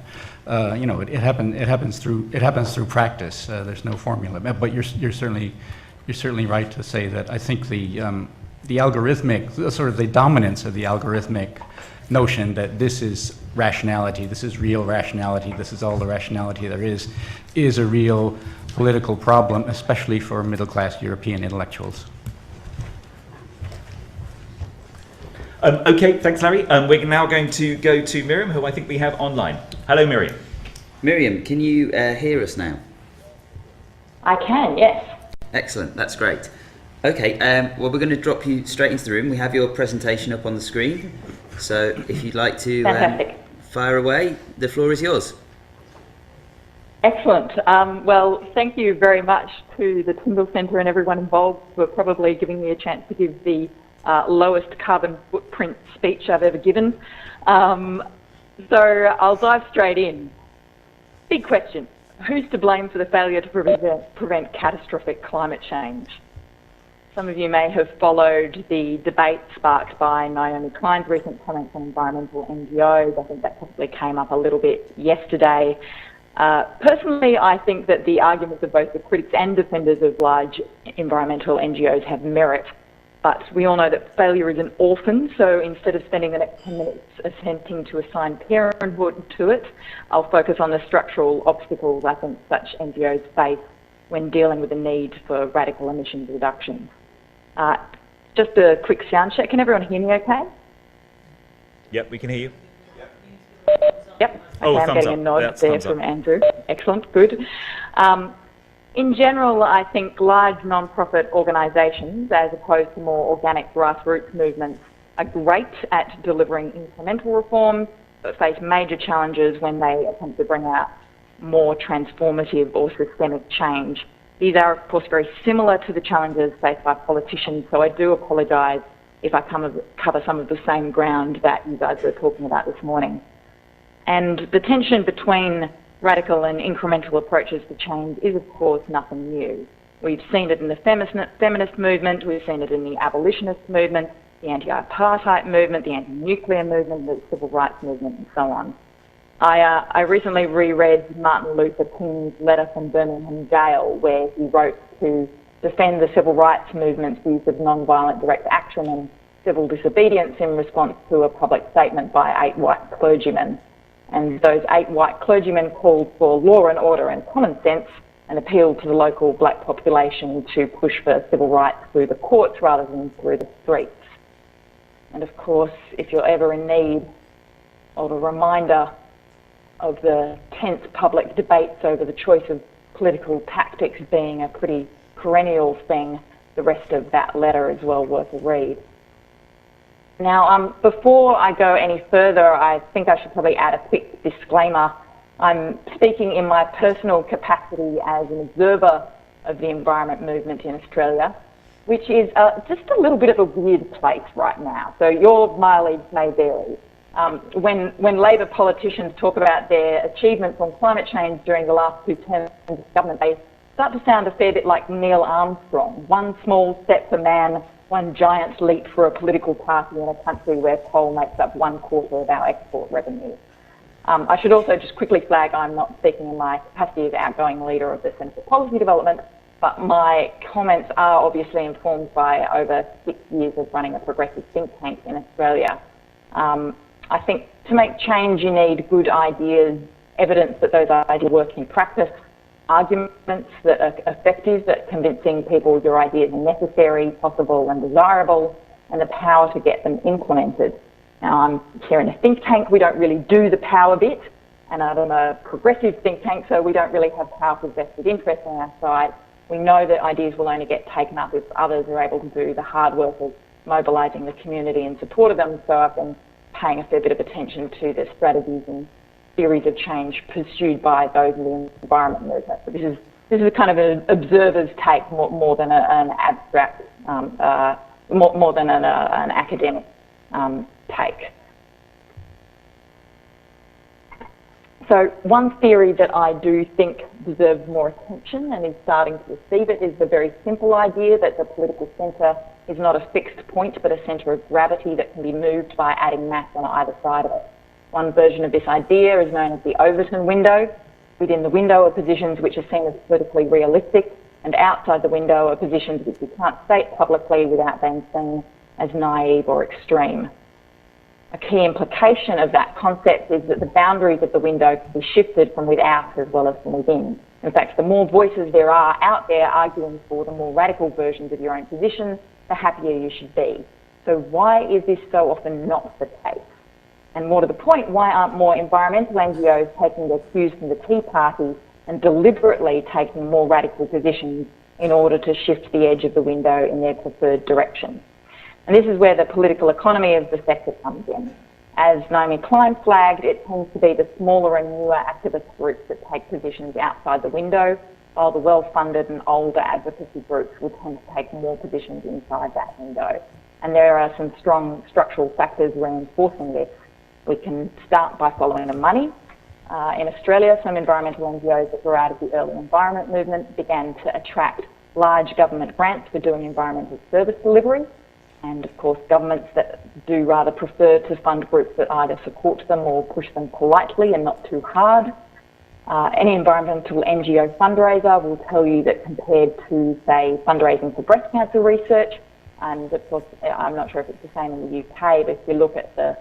It happens through practice. There's no formula, but you're certainly right to say that. I think the algorithmic, sort of the dominance of the algorithmic notion that this is rationality, this is real rationality, this is all the rationality there is a real political problem, especially for middle-class European intellectuals. Okay, thanks, Larry. We're now going to go to Miriam, who I think we have online. Hello, Miriam. Miriam, can you hear us now? I can, yes. Excellent, that's great. Okay, well, we're going to drop you straight into the room. We have your presentation up on the screen. So if you'd like to fire away, the floor is yours. Excellent. Well, thank you very much to the Tyndall Centre and everyone involved for probably giving me a chance to give the lowest carbon footprint speech I've ever given. So I'll dive straight in. Big question. Who's to blame for the failure to prevent catastrophic climate change? Some of you may have followed the debate sparked by Naomi Klein's recent comments on environmental NGOs. I think that probably came up a little bit yesterday. Personally, I think that the arguments of both the critics and defenders of large environmental NGOs have merit, but we all know that failure is an orphan, so instead of spending the next 10 minutes attempting to assign parenthood to it, I'll focus on the structural obstacles I think such NGOs face when dealing with the need for radical emissions reductions. Just a quick sound check. Can everyone hear me okay? Yep, we can hear you. Yep. Oh, okay, I'm getting a nod there from Andrew. Excellent, good. In general, I think large non-profit organisations, as opposed to more organic grassroots movements, are great at delivering incremental reforms, but face major challenges when they attempt to bring out more transformative or systemic change. These are, of course, very similar to the challenges faced by politicians, so I do apologise if I cover some of the same ground that you guys were talking about this morning. And the tension between radical and incremental approaches to change is, of course, nothing new. We've seen it in the feminist movement, we've seen it in the abolitionist movement, the anti-apartheid movement, the anti-nuclear movement, the civil rights movement, and so on. I recently reread Martin Luther King's letter from Birmingham jail, where he wrote to defend the civil rights movement's use of non-violent direct action and civil disobedience in response to a public statement by 8 white clergymen. And those 8 white clergymen called for law and order and common sense and appealed to the local black population to push for civil rights through the courts rather than through the streets. And of course, if you're ever in need of a reminder of the tense public debates over the choice of political tactics being a pretty perennial thing, the rest of that letter is well worth a read. Now, before I go any further, I think I should probably add a quick disclaimer. I'm speaking in my personal capacity as an observer of the environment movement in Australia, which is just a little bit of a weird place right now. So your mileage may vary. When Labor politicians talk about their achievements on climate change during the last 2 terms of government, they start to sound a fair bit like Neil Armstrong. One small step for man, one giant leap for a political party in a country where coal makes up 1/4 of our export revenue. I should also just quickly flag I'm not speaking in my capacity as outgoing leader of the Centre for Policy Development, but my comments are obviously informed by over 6 years of running a progressive think tank in Australia. I think to make change you need good ideas, evidence that those ideas work in practice, arguments that are effective, that convincing people your ideas are necessary, possible and desirable, and the power to get them implemented. Now, I'm here in a think tank, we don't really do the power bit, and I'm a progressive think tank, so we don't really have powerful vested interest on our side. We know that ideas will only get taken up if others are able to do the hard work of mobilising the community in support of them, so I've been paying a fair bit of attention to the strategies and theories of change pursued by those in the environment movement. So this is a kind of an observer's take more than an abstract, more than an academic take. So one theory that I do think deserves more attention and is starting to receive it is the very simple idea that the political centre is not a fixed point but a centre of gravity that can be moved by adding mass on either side of it. One version of this idea is known as the Overton window. Within the window are positions which are seen as politically realistic, and outside the window are positions which we can't state publicly without being seen as naive or extreme. A key implication of that concept is that the boundaries of the window can be shifted from without as well as from within. In fact, the more voices there are out there arguing for the more radical versions of your own position, the happier you should be. So why is this so often not the case? And more to the point, why aren't more environmental NGOs taking their cues from the Tea Party and deliberately taking more radical positions in order to shift the edge of the window in their preferred direction? And this is where the political economy of the sector comes in. as Naomi Klein flagged, it tends to be the smaller and newer activist groups that take positions outside the window, while the well-funded and older advocacy groups will tend to take more positions inside that window. And there are some strong structural factors reinforcing this. We can start by following the money. In Australia, some environmental NGOs that were out of the early environment movement began to attract large government grants for doing environmental service delivery. And of course, governments that do rather prefer to fund groups that either support them or push them politely and not too hard. Any environmental NGO fundraiser will tell you that compared to, say, fundraising for breast cancer research, and of course, I'm not sure if it's the same in the UK, but if you look at the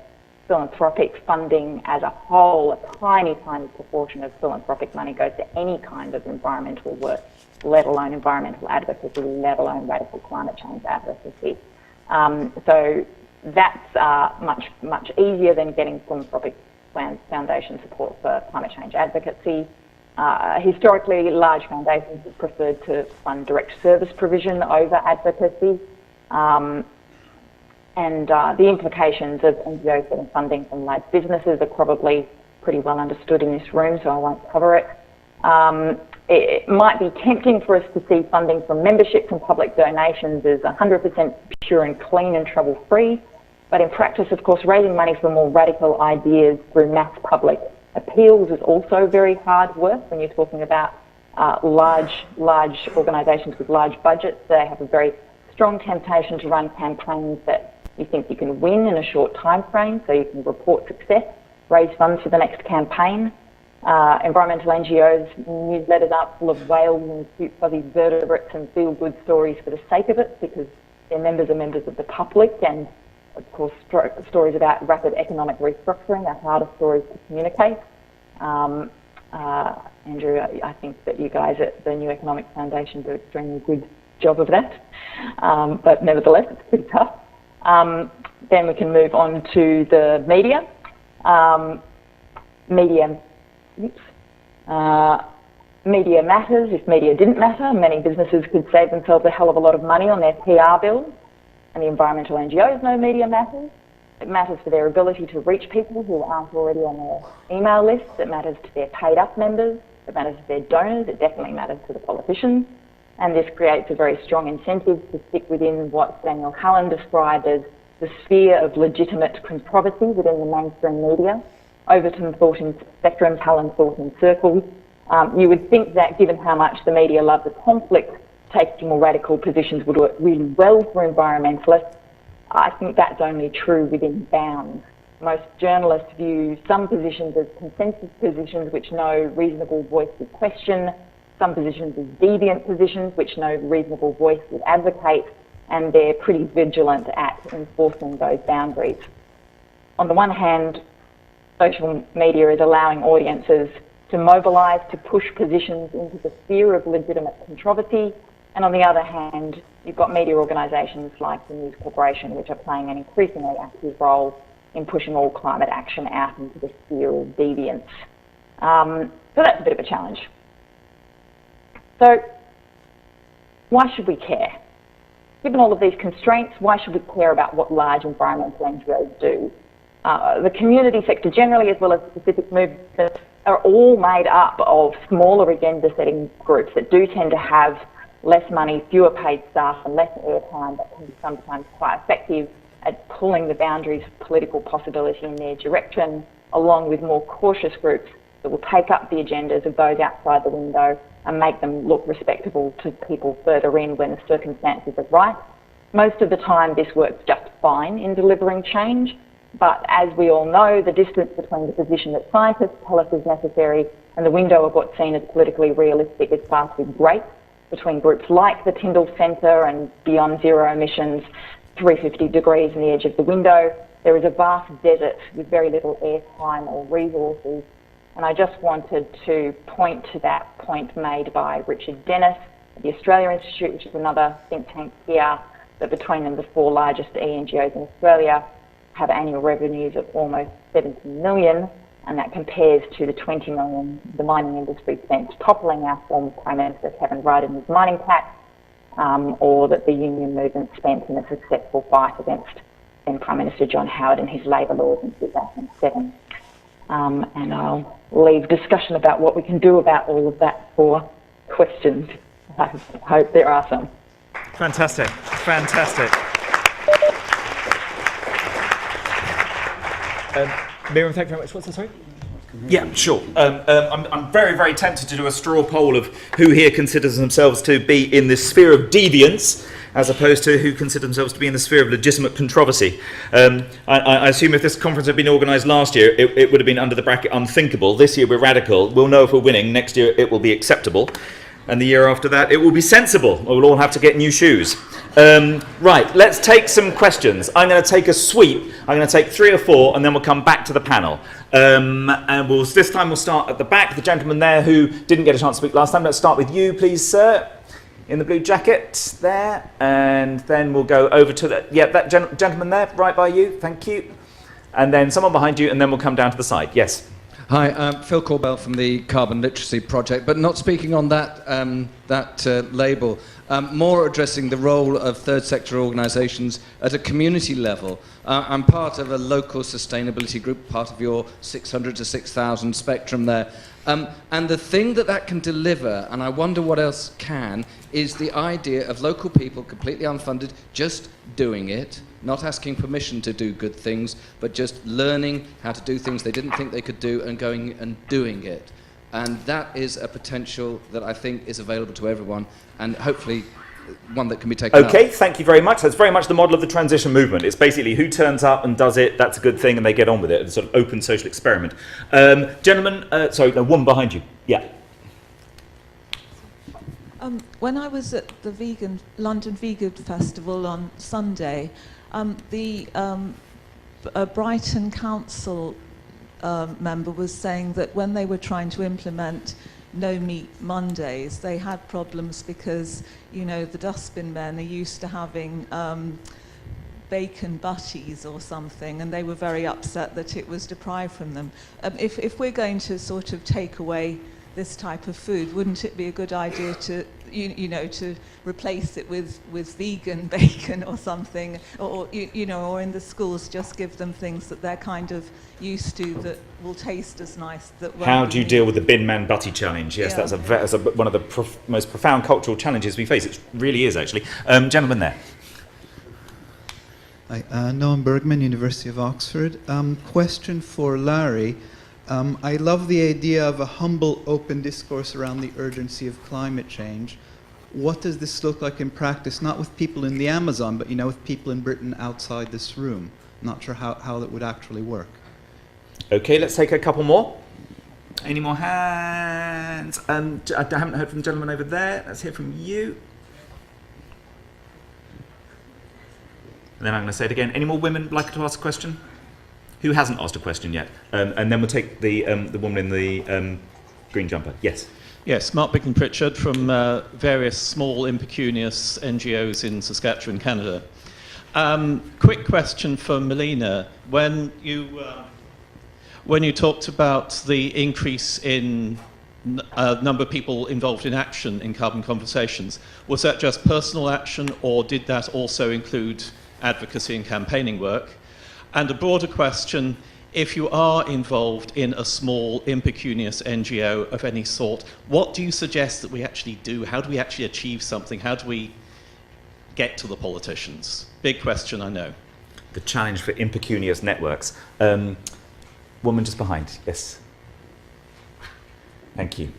philanthropic funding as a whole, a tiny, tiny proportion of philanthropic money goes to any kind of environmental work, let alone environmental advocacy, let alone radical climate change advocacy. So that's much easier than getting philanthropic foundation support for climate change advocacy. Historically, large foundations have preferred to fund direct service provision over advocacy. And the implications of NGOs getting funding from large businesses are probably pretty well understood in this room, so I won't cover it. It might be tempting for us to see funding from memberships and public donations as 100% pure and clean and trouble-free, but in practice, of course, raising money for more radical ideas through mass public appeals is also very hard work when you're talking about large organisations with large budgets. They have a very strong temptation to run campaigns that you think you can win in a short time frame, so you can report success, raise funds for the next campaign. Environmental NGOs, newsletters are full of whales and cute fuzzy vertebrates and feel-good stories for the sake of it, because their members are members of the public, and of course stories about rapid economic restructuring are harder stories to communicate. Andrew, I think that you guys at the New Economic Foundation do an extremely good job of that, but nevertheless it's pretty tough. Then we can move on to the media. Media matters. If media didn't matter, many businesses could save themselves a hell of a lot of money on their PR bills, and the environmental NGOs know media matters. It matters for their ability to reach people who aren't already on their email lists. It matters to their paid-up members. It matters to their donors. It definitely matters to the politicians. And this creates a very strong incentive to stick within what Daniel Hallen described as the sphere of legitimate controversy within the mainstream media. Overton thought in spectrums, Hallen thought in circles. You would think that given how much the media love the conflict, taking more radical positions would work really well for environmentalists. I think that's only true within bounds. Most journalists view some positions as consensus positions which no reasonable voice would question, some positions as deviant positions which no reasonable voice would advocate, and they're pretty vigilant at enforcing those boundaries. On the one hand, social media is allowing audiences to mobilise, to push positions into the sphere of legitimate controversy, and on the other hand, you've got media organisations like the News Corporation, which are playing an increasingly active role in pushing all climate action out into the sphere of deviance. So that's a bit of a challenge. So why should we care? Given all of these constraints, why should we care about what large environmental NGOs do? The community sector generally, as well as specific movements, are all made up of smaller agenda-setting groups that do tend to have less money, fewer paid staff and less airtime, that can be sometimes quite effective at pulling the boundaries of political possibility in their direction, along with more cautious groups that will take up the agendas of those outside the window and make them look respectable to people further in when the circumstances are right. Most of the time this works just fine in delivering change, but as we all know, the distance between the position that scientists tell us is necessary and the window of what's seen as politically realistic is far too great. Between groups like the Tyndall Centre and Beyond Zero Emissions, 350 degrees in the edge of the window, there is a vast desert with very little airtime or resources. And I just wanted to point to that point made by Richard Dennis at the Australia Institute, which is another think tank here, that between them the four largest ENGOs in Australia have annual revenues of almost 70 million, and that compares to the 20 million the mining industry spent toppling our former Prime Minister Kevin Rudd and his mining tax, or that the union movement spent in a successful fight against then Prime Minister John Howard and his Labor laws in 2007. And I'll leave discussion about what we can do about all of that for questions. I hope there are some. Fantastic, fantastic. Miriam, thank you very much. What's that, sorry? Yeah, sure. I'm very, very tempted to do a straw poll of who here considers themselves to be in the sphere of deviance, as opposed to who consider themselves to be in the sphere of legitimate controversy. I assume if this conference had been organised last year, it would have been under the bracket unthinkable. This year we're radical. We'll know if we're winning. Next year it will be acceptable. And the year after that, it will be sensible. We'll all have to get new shoes. Right, let's take some questions. I'm going to take a sweep. I'm going to take 3 or 4, and then we'll come back to the panel. And this time we'll start at the back. The gentleman there who didn't get a chance to speak last time. Let's start with you, please, sir, in the blue jacket there. And then we'll go over to that gentleman there, right by you. Thank you. And then someone behind you, and then we'll come down to the side. Yes. Hi, I'm Phil Corbell from the Carbon Literacy Project, but not speaking on that label, more addressing the role of third sector organisations at a community level. I'm part of a local sustainability group, part of your 600 to 6,000 spectrum there. And the thing that can deliver, and I wonder what else can, is the idea of local people, completely unfunded, just doing it, not asking permission to do good things, but just learning how to do things they didn't think they could do and going and doing it. And that is a potential that I think is available to everyone, and hopefully one that can be taken up. Okay, thank you very much. That's very much the model of the transition movement. It's basically who turns up and does it, that's a good thing, and they get on with it. It's a sort of open social experiment. Gentlemen, woman behind you. Yeah. When I was at the London Vegan Festival on Sunday, the Brighton Council member was saying that when they were trying to implement No Meat Mondays, they had problems because, the dustbin men are used to having bacon butties or something, and they were very upset that it was deprived from them. If we're going to sort of take away this type of food, wouldn't it be a good idea to to replace it with vegan bacon or something, or or in the schools just give them things that they're kind of used to that will taste as nice. How do you deal with the bin man butty challenge? Yes, Yeah. that's one of the most profound cultural challenges we face. It really is, actually. Gentleman there. Hi, Noam Bergman, University of Oxford. Question for Larry. I love the idea of a humble, open discourse around the urgency of climate change. What does this look like in practice, not with people in the Amazon, but with people in Britain outside this room? Not sure how that would actually work. Okay, let's take a couple more. Any more hands? I haven't heard from the gentleman over there. Let's hear from you. And then I'm going to say it again. Any more women like to ask a question? Who hasn't asked a question yet? And then we'll take the woman in the green jumper. Yes. Yes, Mark Bicken-Pritchard from various small impecunious NGOs in Saskatchewan, Canada. Quick question for Melina. When you talked about the increase in number of people involved in action in carbon conversations, was that just personal action, or did that also include advocacy and campaigning work? And a broader question, if you are involved in a small, impecunious NGO of any sort, what do you suggest that we actually do? How do we actually achieve something? How do we get to the politicians? Big question, I know. The challenge for impecunious networks. Woman just behind, yes. Thank you.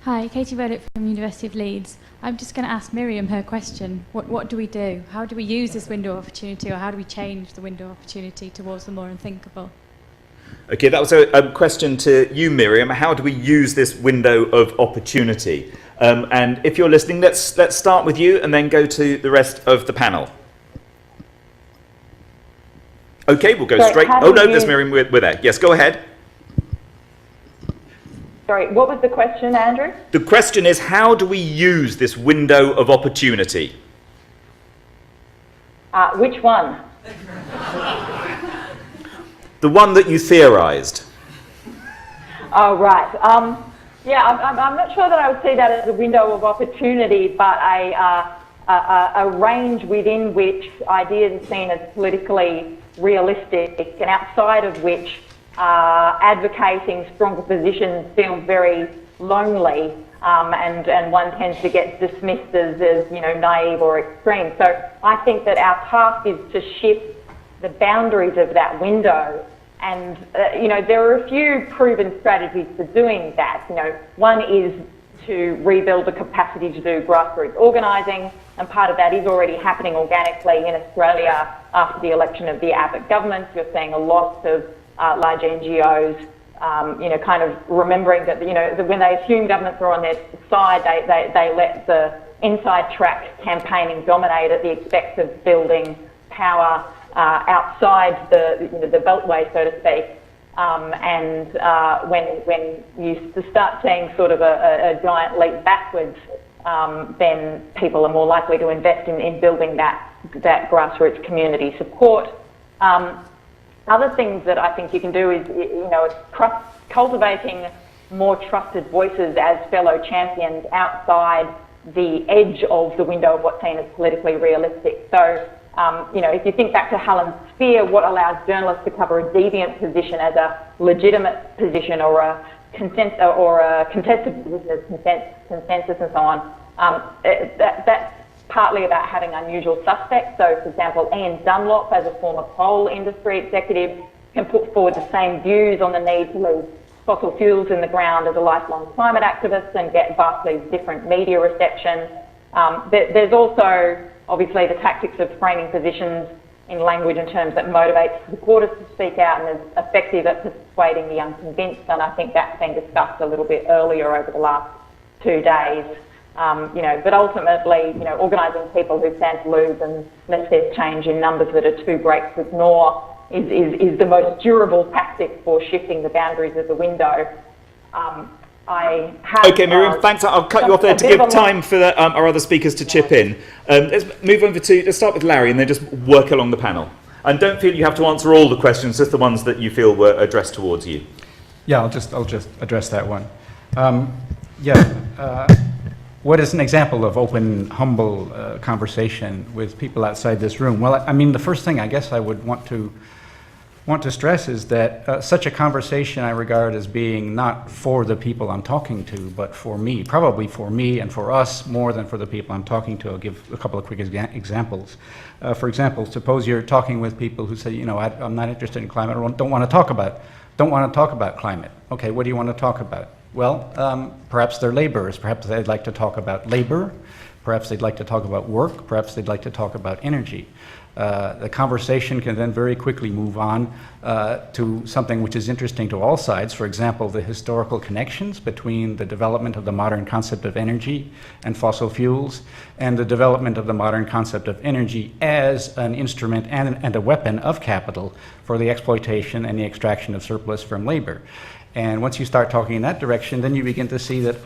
Hi, Katie Burdett from University of Leeds. I'm just going to ask Miriam her question. What do we do? How do we use this window of opportunity, or how do we change the window of opportunity towards the more unthinkable? Okay, that was a question to you, Miriam. How do we use this window of opportunity? And if you're listening, let's start with you and then go to the rest of the panel. Okay, we'll go straight. Oh no, there's Miriam. We're there. Yes, go ahead. Sorry, what was the question, Andrew? The question is, how do we use this window of opportunity? Which one? The one that you theorised. Oh, right. I'm not sure that I would see that as a window of opportunity, but a range within which ideas are seen as politically realistic and outside of which advocating stronger positions feels very lonely, and one tends to get dismissed as naive or extreme. So I think that our task is to shift the boundaries of that window, and there are a few proven strategies for doing that. One is to rebuild the capacity to do grassroots organising, and part of that is already happening organically in Australia after the election of the Abbott government. You're seeing a lot of large NGOs, kind of remembering that, when they assume governments are on their side, they let the inside track campaigning dominate at the expense of building power outside the beltway, so to speak. When you start seeing sort of a giant leap backwards, then people are more likely to invest in building that grassroots community support. Other things that I think you can do is, cultivating more trusted voices as fellow champions outside the edge of the window of what's seen as politically realistic. So, if you think back to Helen's sphere, what allows journalists to cover a deviant position as a legitimate position, or a contested position as consensus and so on, that's partly about having unusual suspects. So, for example, Ian Dunlop, as a former coal industry executive, can put forward the same views on the need to leave fossil fuels in the ground as a lifelong climate activist and get vastly different media reception. There's also, obviously, the tactics of framing positions in language and terms that motivates supporters to speak out and is effective at persuading the unconvinced, and I think that's been discussed a little bit earlier over the last 2 days. But ultimately, organising people who stand to lose unless there's change in numbers that are too great to ignore is the most durable tactic for shifting the boundaries of the window. Okay, Miriam, thanks. I'll cut you off there to give time for our other speakers to chip in. Let's start with Larry and then just work along the panel. And don't feel you have to answer all the questions, just the ones that you feel were addressed towards you. Yeah, I'll just address that one. What is an example of open, humble conversation with people outside this room? Well, I mean, the first thing I guess I would want to stress is that such a conversation I regard as being not for the people I'm talking to, but for me, probably for me and for us more than for the people I'm talking to. I'll give a couple of quick examples. For example, suppose you're talking with people who say, I'm not interested in climate, or don't want to talk about climate. Okay, what do you want to talk about? Well, perhaps they're laborers. Perhaps they'd like to talk about labor. Perhaps they'd like to talk about work. Perhaps they'd like to talk about energy. The conversation can then very quickly move on to something which is interesting to all sides. For example, the historical connections between the development of the modern concept of energy and fossil fuels, and the development of the modern concept of energy as an instrument and a weapon of capital for the exploitation and the extraction of surplus from labor. And once you start talking in that direction, then you begin to see that,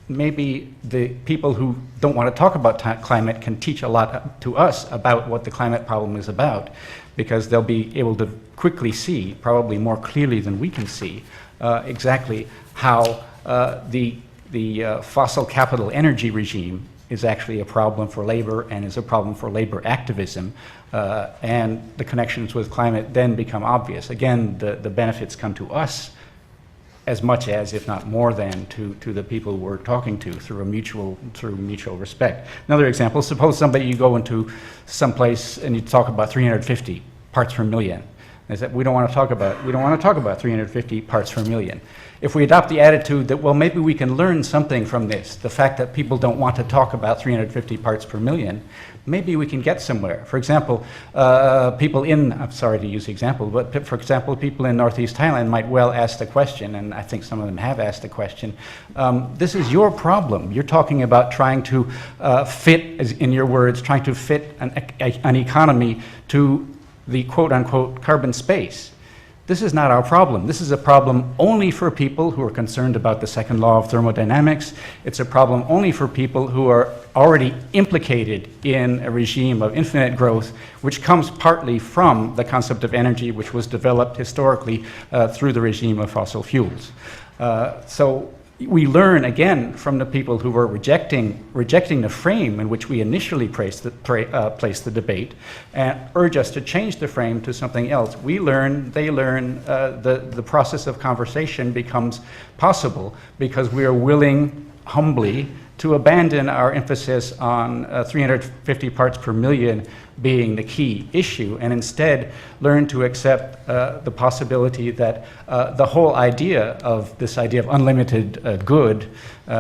maybe the people who don't want to talk about climate can teach a lot to us about what the climate problem is about, because they'll be able to quickly see, probably more clearly than we can see, exactly how the fossil capital energy regime is actually a problem for labor and is a problem for labor activism, and the connections with climate then become obvious. Again, the benefits come to us as much as, if not more than, to the people we're talking to through mutual respect. Another example, suppose you go into some place and you talk about 350 parts per million. They said, we don't want to talk about 350 parts per million. If we adopt the attitude that, well, maybe we can learn something from this, the fact that people don't want to talk about 350 parts per million, maybe we can get somewhere. For example, I'm sorry to use the example, but for example, people in Northeast Thailand might well ask the question, and I think some of them have asked the question, this is your problem. You're talking about trying to fit, as in your words, trying to fit an economy to the quote-unquote carbon space. This is not our problem. This is a problem only for people who are concerned about the second law of thermodynamics. It's a problem only for people who are already implicated in a regime of infinite growth, which comes partly from the concept of energy, which was developed historically through the regime of fossil fuels. So we learn again from the people who were rejecting the frame in which we initially placed the debate and urge us to change the frame to something else. We learn, they learn, the process of conversation becomes possible because we are willing humbly to abandon our emphasis on 350 parts per million being the key issue and instead learn to accept the possibility that the whole idea of unlimited good,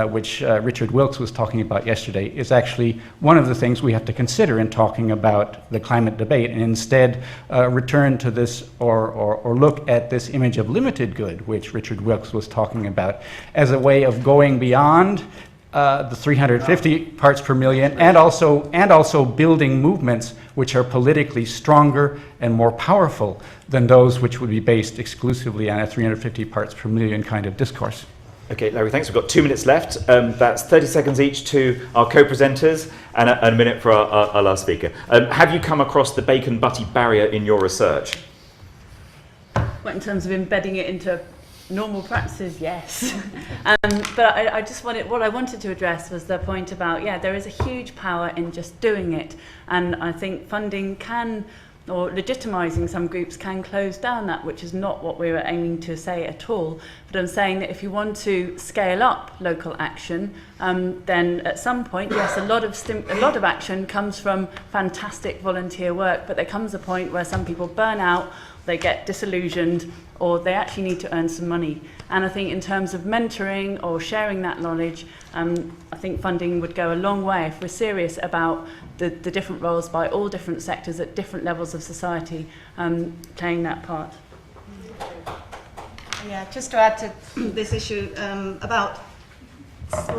which Richard Wilkes was talking about yesterday, is actually one of the things we have to consider in talking about the climate debate, and instead return to this or look at this image of limited good, which Richard Wilkes was talking about, as a way of going beyond the 350 parts per million, and also building movements which are politically stronger and more powerful than those which would be based exclusively on a 350 parts per million kind of discourse. Okay, Larry, thanks. We've got 2 minutes left. That's 30 seconds each to our co-presenters and a minute for our last speaker. Have you come across the bacon-butty barrier in your research? Well, in terms of embedding it into normal practices, yes. But I just wanted, what I wanted to address was the point about, there is a huge power in just doing it. And I think funding can, or legitimising some groups can close down that, which is not what we were aiming to say at all. But I'm saying that if you want to scale up local action, then at some point, yes, a lot of action comes from fantastic volunteer work, but there comes a point where some people burn out, they get disillusioned, or they actually need to earn some money. And I think in terms of mentoring or sharing that knowledge, I think funding would go a long way if we're serious about the different roles by all different sectors at different levels of society playing that part. Yeah, just to add to this issue about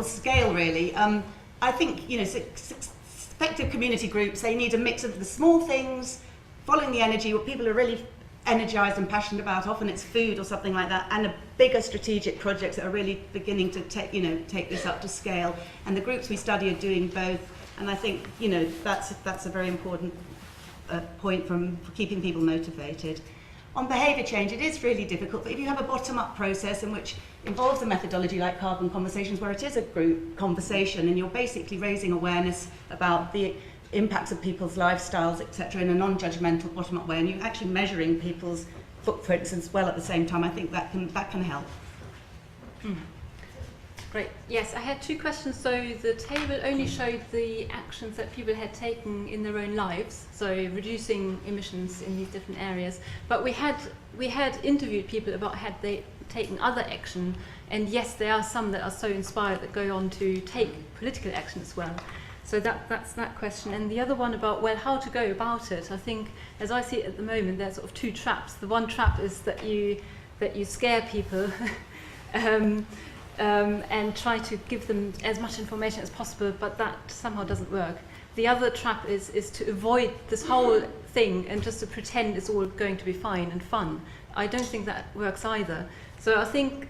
scale, really. I think, effective community groups, they need a mix of the small things, following the energy, what people are really energized and passionate about, often it's food or something like that, and a bigger strategic projects that are really beginning to take this up to scale. And the groups we study are doing both, and I think that's a very important point for keeping people motivated. On behaviour change, it is really difficult, but if you have a bottom-up process in which involves a methodology like carbon conversations, where it is a group conversation and you're basically raising awareness about the impacts of people's lifestyles, etc., in a non-judgmental bottom-up way, and you're actually measuring people's footprints as well at the same time, I think that can help. Great. Yes, I had 2 questions. So the table only showed the actions that people had taken in their own lives, so reducing emissions in these different areas. But we had interviewed people about had they taken other action, and yes, there are some that are so inspired that go on to take political action as well. So that's that question. And the other one about, how to go about it. I think, as I see it at the moment, there's sort of 2 traps. The one trap is that you scare people and try to give them as much information as possible, but that somehow doesn't work. The other trap is to avoid this whole thing and just to pretend it's all going to be fine and fun. I don't think that works either. So I think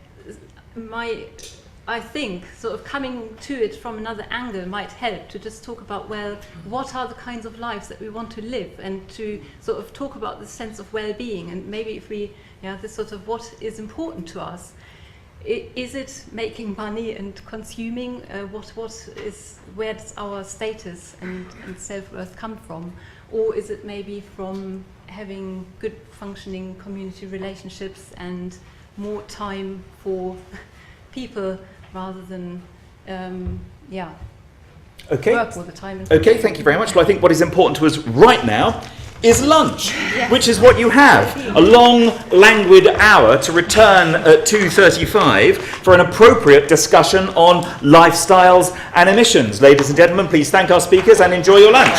sort of coming to it from another angle might help, to just talk about, what are the kinds of lives that we want to live, and to sort of talk about the sense of well-being, and maybe if we, this sort of what is important to us. Is it making money and consuming? Where does our status and self-worth come from? Or is it maybe from having good functioning community relationships and more time for people, rather than work all the time? Okay, thank you very much. Well, I think what is important to us right now is lunch, which is what you have. A long, languid hour to return at 2:35 for an appropriate discussion on lifestyles and emissions. Ladies and gentlemen, please thank our speakers and enjoy your lunch.